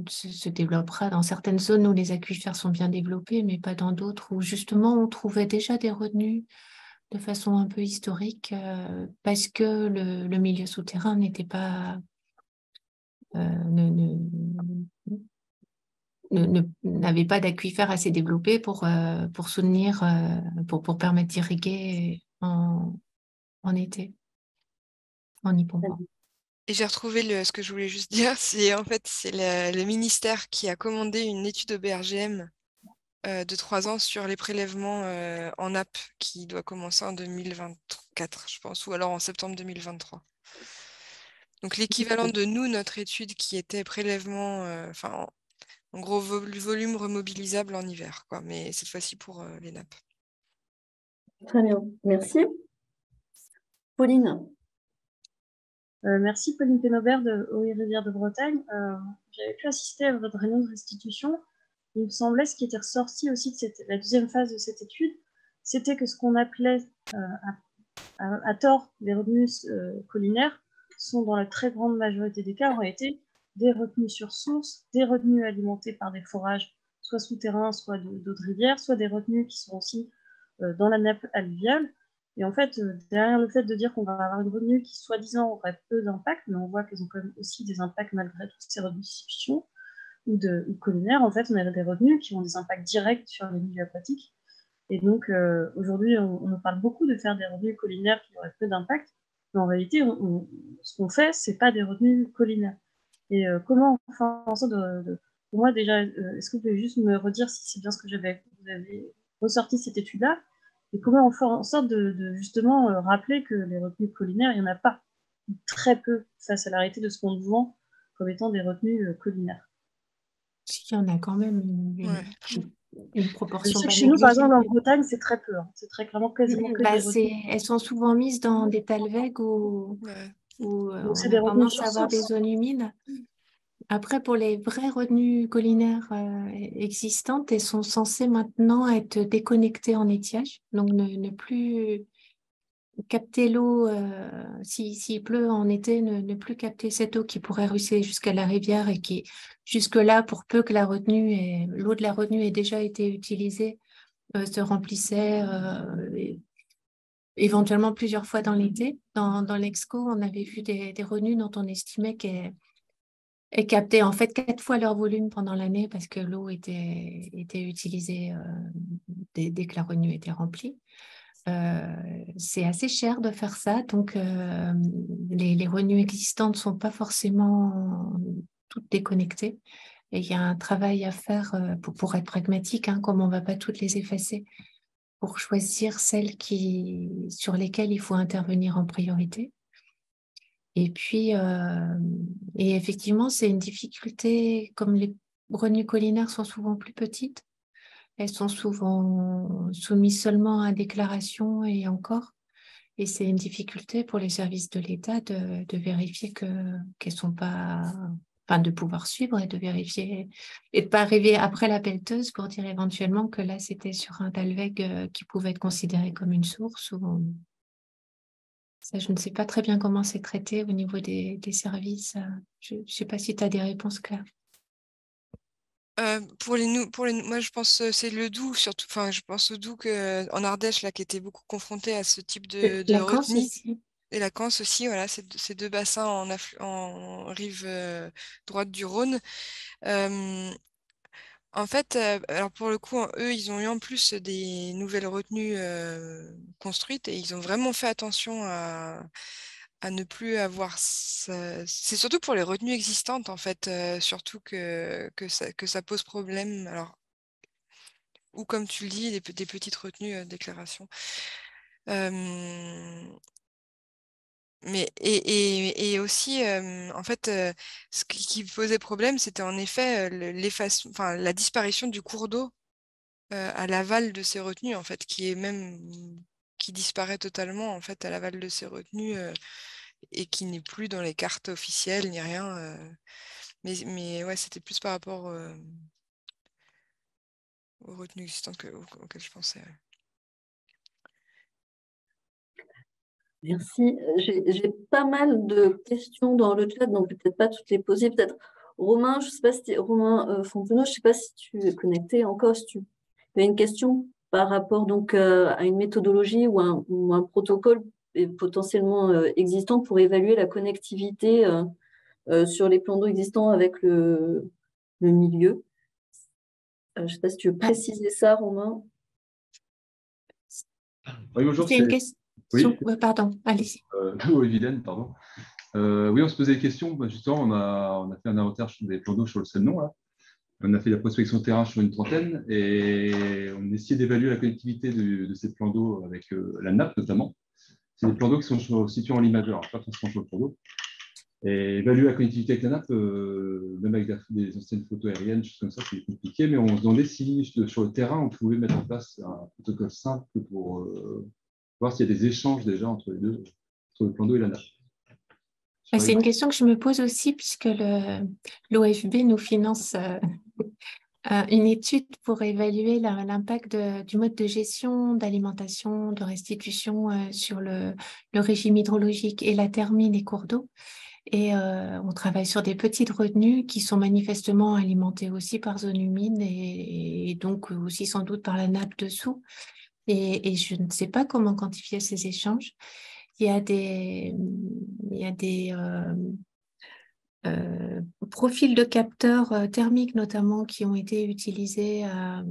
se développera dans certaines zones où les aquifères sont bien développés, mais pas dans d'autres où justement on trouvait déjà des retenues de façon un peu historique parce que le milieu souterrain n'était pas n'avait pas d'aquifère assez développé pour soutenir pour permettre d'irriguer en été en y pompant. Et j'ai retrouvé ce que je voulais juste dire, c'est en fait c'est le ministère qui a commandé une étude au BRGM de 3 ans sur les prélèvements en nappe qui doit commencer en 2024, je pense, ou alors en septembre 2023. Donc l'équivalent de nous, notre étude qui était prélèvement, enfin en gros volume remobilisable en hiver, quoi, mais cette fois-ci pour les nappes. Très bien, merci. Pauline. Merci Pauline Pénobert de Eaux et Rivières de Bretagne. J'avais pu assister à votre réunion de restitution. Il me semblait, ce qui était ressorti aussi de la deuxième phase de cette étude, c'était que ce qu'on appelait à tort des retenus collinaires sont dans la très grande majorité des cas en réalité des retenues sur source, des retenues alimentées par des forages, soit souterrains, soit d'eau de rivière, soit des retenues qui sont aussi dans la nappe alluviale. Et en fait, derrière le fait de dire qu'on va avoir une retenue qui, soi-disant, aurait peu d'impact, mais on voit qu'elles ont quand même aussi des impacts malgré toutes ces retenues de substitution ou collinaires, en fait, on a des retenues qui ont des impacts directs sur les milieux aquatiques. Et donc, aujourd'hui, on nous parle beaucoup de faire des retenues collinaires qui auraient peu d'impact, mais en réalité, ce qu'on fait, c'est pas des retenues collinaires. Et comment on fait en sorte pour moi, déjà, est-ce que vous pouvez juste me redire si c'est bien ce que vous avez ressorti cette étude-là, et comment on fait en sorte de justement rappeler que les retenues collinaires, il n'y en a pas, très peu, face à la réalité de ce qu'on nous vend comme étant des retenues collinaires. Il y en a quand même une Je proportion sais que pas chez nous, par exemple, en négligeable. Bretagne, c'est très peu. Hein. C'est très clairement quasiment que des retenues. Elles sont souvent mises dans des talwegs où Donc, c'est on des a retenues tendance sur à avoir source. des zones humides. Après, pour les vraies retenues collinaires existantes, elles sont censées maintenant être déconnectées en étiage, donc ne plus capter l'eau, s'il pleut en été, ne plus capter cette eau qui pourrait ruisseler jusqu'à la rivière et qui, jusque-là, pour peu que l'eau de la retenue ait déjà été utilisée, se remplissait éventuellement plusieurs fois dans l'été. Dans l'Exco, on avait vu des retenues dont on estimait qu'elles captaient en fait 4 fois leur volume pendant l'année parce que l'eau était utilisée dès que la retenue était remplie. C'est assez cher de faire ça, donc les retenues existantes ne sont pas forcément toutes déconnectées. Et il y a un travail à faire pour être pragmatique, hein, comme on ne va pas toutes les effacer, pour choisir celles sur lesquelles il faut intervenir en priorité. Et puis, et effectivement, c'est une difficulté, comme les retenues collinaires sont souvent plus petites, elles sont souvent soumises seulement à déclaration et encore. Et c'est une difficulté pour les services de l'État de vérifier qu'elles sont pas, enfin de pouvoir suivre et de vérifier et de pas arriver après la pelleteuse pour dire éventuellement que là c'était sur un talweg qui pouvait être considéré comme une source ou ça, je ne sais pas très bien comment c'est traité au niveau des services. Je ne sais pas si tu as des réponses claires. Moi je pense c'est le Doubs surtout. Enfin, je pense au Doubs en Ardèche là qui était beaucoup confronté à ce type de La Corse retenue. aussi. et la Canse aussi, voilà, ces deux bassins en rive droite du Rhône. En fait, alors pour le coup, eux, ils ont eu en plus des nouvelles retenues construites et ils ont vraiment fait attention à ne plus avoir c'est surtout pour les retenues existantes, en fait, surtout que ça pose problème. Alors, ou comme tu le dis, des petites retenues d'éclairation. Mais et aussi, en fait, ce qui posait problème, c'était en effet enfin, la disparition du cours d'eau à l'aval de ces retenues, en fait, qui disparaît totalement en fait à l'aval de ces retenues et qui n'est plus dans les cartes officielles ni rien. Mais ouais, c'était plus par rapport aux retenues existantes auxquelles je pensais. Ouais. Merci. J'ai pas mal de questions dans le chat, donc peut-être pas toutes les poser. Peut-être Romain, je sais pas si Romain Fontenot, je sais pas si tu es connecté encore, si tu as une question par rapport donc à une méthodologie ou un protocole potentiellement existant pour évaluer la connectivité sur les plans d'eau existants avec le milieu. Je sais pas si tu veux préciser ça, Romain. Oui, bonjour. C'est une question. Oui. Pardon, allez-y. Vilaine, pardon. Oui, on se posait des questions. Justement, on a fait un inventaire des plans d'eau sur le Semnon. Là. On a fait la prospection de terrain sur une trentaine et on essayait d'évaluer la connectivité de ces plans d'eau avec la nappe notamment. C'est des plans d'eau qui sont situés en lit majeur, pas forcément sur le plan d'eau. Et évaluer la connectivité avec la nappe, même avec des anciennes photos aériennes, choses comme ça, c'est compliqué. Mais on se demandait si sur le terrain, on pouvait mettre en place un protocole simple pour voir s'il y a des échanges déjà entre les deux, entre le plan d'eau et la nappe. C'est une question que je me pose aussi puisque l'OFB nous finance une étude pour évaluer l'impact du mode de gestion, d'alimentation, de restitution sur le régime hydrologique et la thermie des cours d'eau. Et on travaille sur des petites retenues qui sont manifestement alimentées aussi par zone humide et donc aussi sans doute par la nappe dessous. Et je ne sais pas comment quantifier ces échanges. Il y a des profils de capteurs thermiques notamment qui ont été utilisés à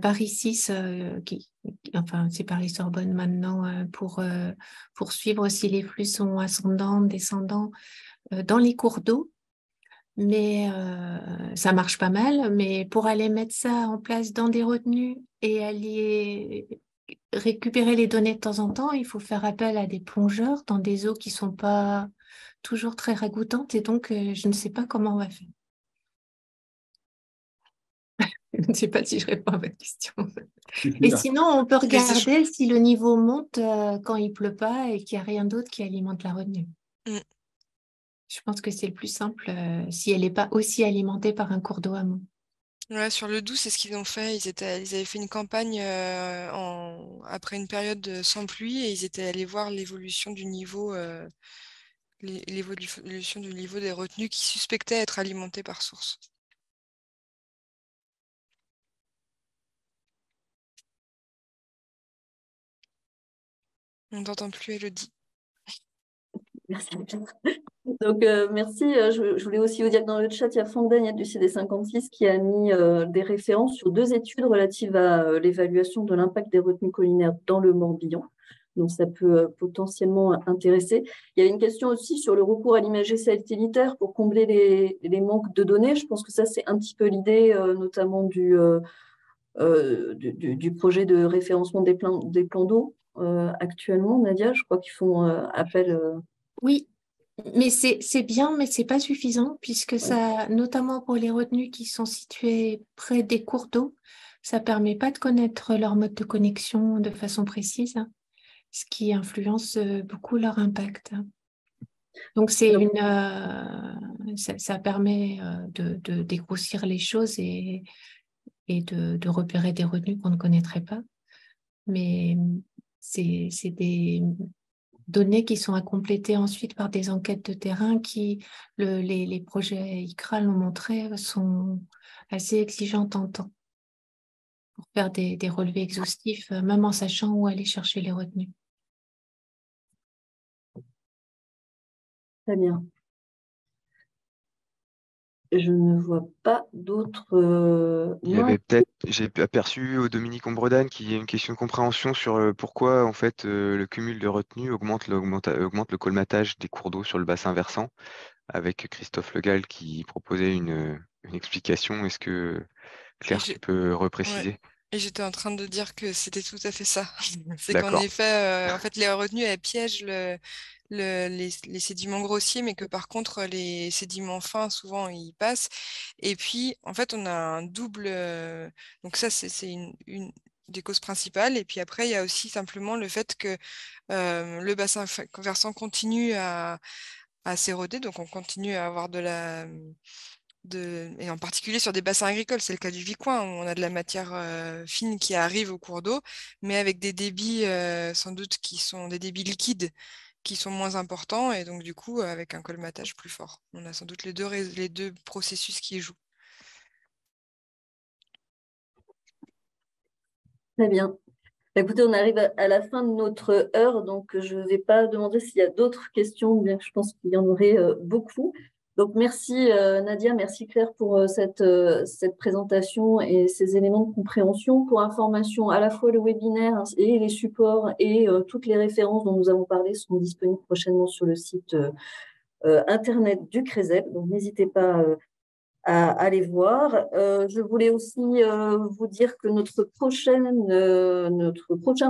Paris 6, enfin c'est Paris-Sorbonne maintenant, pour suivre si les flux sont ascendants, descendants dans les cours d'eau. Mais ça marche pas mal. Mais pour aller mettre ça en place dans des retenues et aller récupérer les données de temps en temps, il faut faire appel à des plongeurs dans des eaux qui sont pas toujours très ragoûtantes. Et donc, je ne sais pas comment on va faire. Je ne sais pas si je réponds à votre question. Et sinon, on peut regarder si le niveau monte quand il pleut pas et qu'il n'y a rien d'autre qui alimente la retenue. Je pense que c'est le plus simple si elle n'est pas aussi alimentée par un cours d'eau amont. Ouais, sur le Doubs, c'est ce qu'ils ont fait. Ils avaient fait une campagne après une période sans pluie et ils étaient allés voir l'évolution du niveau, l'évolution du niveau des retenues qui suspectaient être alimentées par source. On t'entend plus, Elodie. Merci. Donc, merci. Je voulais aussi vous dire que dans le chat, il y a Fandaigne du CD56 qui a mis des références sur 2 études relatives à l'évaluation de l'impact des retenues collinaires dans le Morbihan. Donc, ça peut potentiellement intéresser. Il y a une question aussi sur le recours à l'imagerie satellitaire pour combler les manques de données. Je pense que ça, c'est un petit peu l'idée, notamment du projet de référencement des plans d'eau actuellement, Nadia. Je crois qu'ils font appel. Oui. Mais c'est bien, mais c'est pas suffisant puisque ça, notamment pour les retenues qui sont situées près des cours d'eau, ça permet pas de connaître leur mode de connexion de façon précise, ce qui influence beaucoup leur impact. Donc ça permet de dégrossir les choses et de repérer des retenues qu'on ne connaîtrait pas. Mais c'est des données qui sont à compléter ensuite par des enquêtes de terrain qui, les projets ICRA l'ont montré, sont assez exigeantes en temps pour faire des relevés exhaustifs, même en sachant où aller chercher les retenues. Très bien. Je ne vois pas d'autres. Il y avait peut-être, j'ai aperçu au Dominique Ombredane qu'il y a une question de compréhension sur pourquoi en fait le cumul de retenue augmente le colmatage des cours d'eau sur le bassin versant, avec Christophe Legal qui proposait une explication. Est-ce que Et Claire, tu peux ouais. repréciser? Et j'étais en train de dire que c'était tout à fait ça. C'est qu'en D'accord, effet, en fait, les retenues, elles piègent les sédiments grossiers, mais que par contre, les sédiments fins, souvent, ils passent. Et puis, en fait, on a un double. Donc ça, c'est une des causes principales. Et puis après, il y a aussi simplement le fait que le bassin versant continue à s'éroder. Donc on continue à avoir et en particulier sur des bassins agricoles, c'est le cas du Vicoin, où on a de la matière fine qui arrive au cours d'eau, mais avec des débits sans doute qui sont des débits liquides qui sont moins importants, et donc du coup avec un colmatage plus fort. On a sans doute les deux processus qui y jouent. Très bien. Écoutez, on arrive à la fin de notre heure, donc je ne vais pas demander s'il y a d'autres questions, bien que je pense qu'il y en aurait beaucoup. Donc merci Nadia, merci Claire pour cette présentation et ces éléments de compréhension. Pour information, à la fois le webinaire et les supports et toutes les références dont nous avons parlé seront disponibles prochainement sur le site internet du CRESEP. Donc n'hésitez pas à aller voir. Je voulais aussi vous dire que notre prochain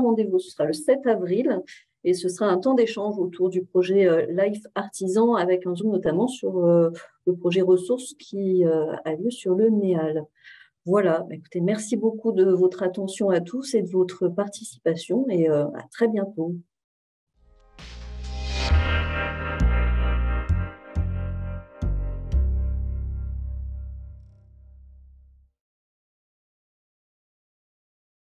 rendez-vous, ce sera le 7 avril, et ce sera un temps d'échange autour du projet Life Artisan, avec un zoom notamment sur le projet ressources qui a lieu sur le Méal. Voilà, écoutez, merci beaucoup de votre attention à tous et de votre participation, et à très bientôt.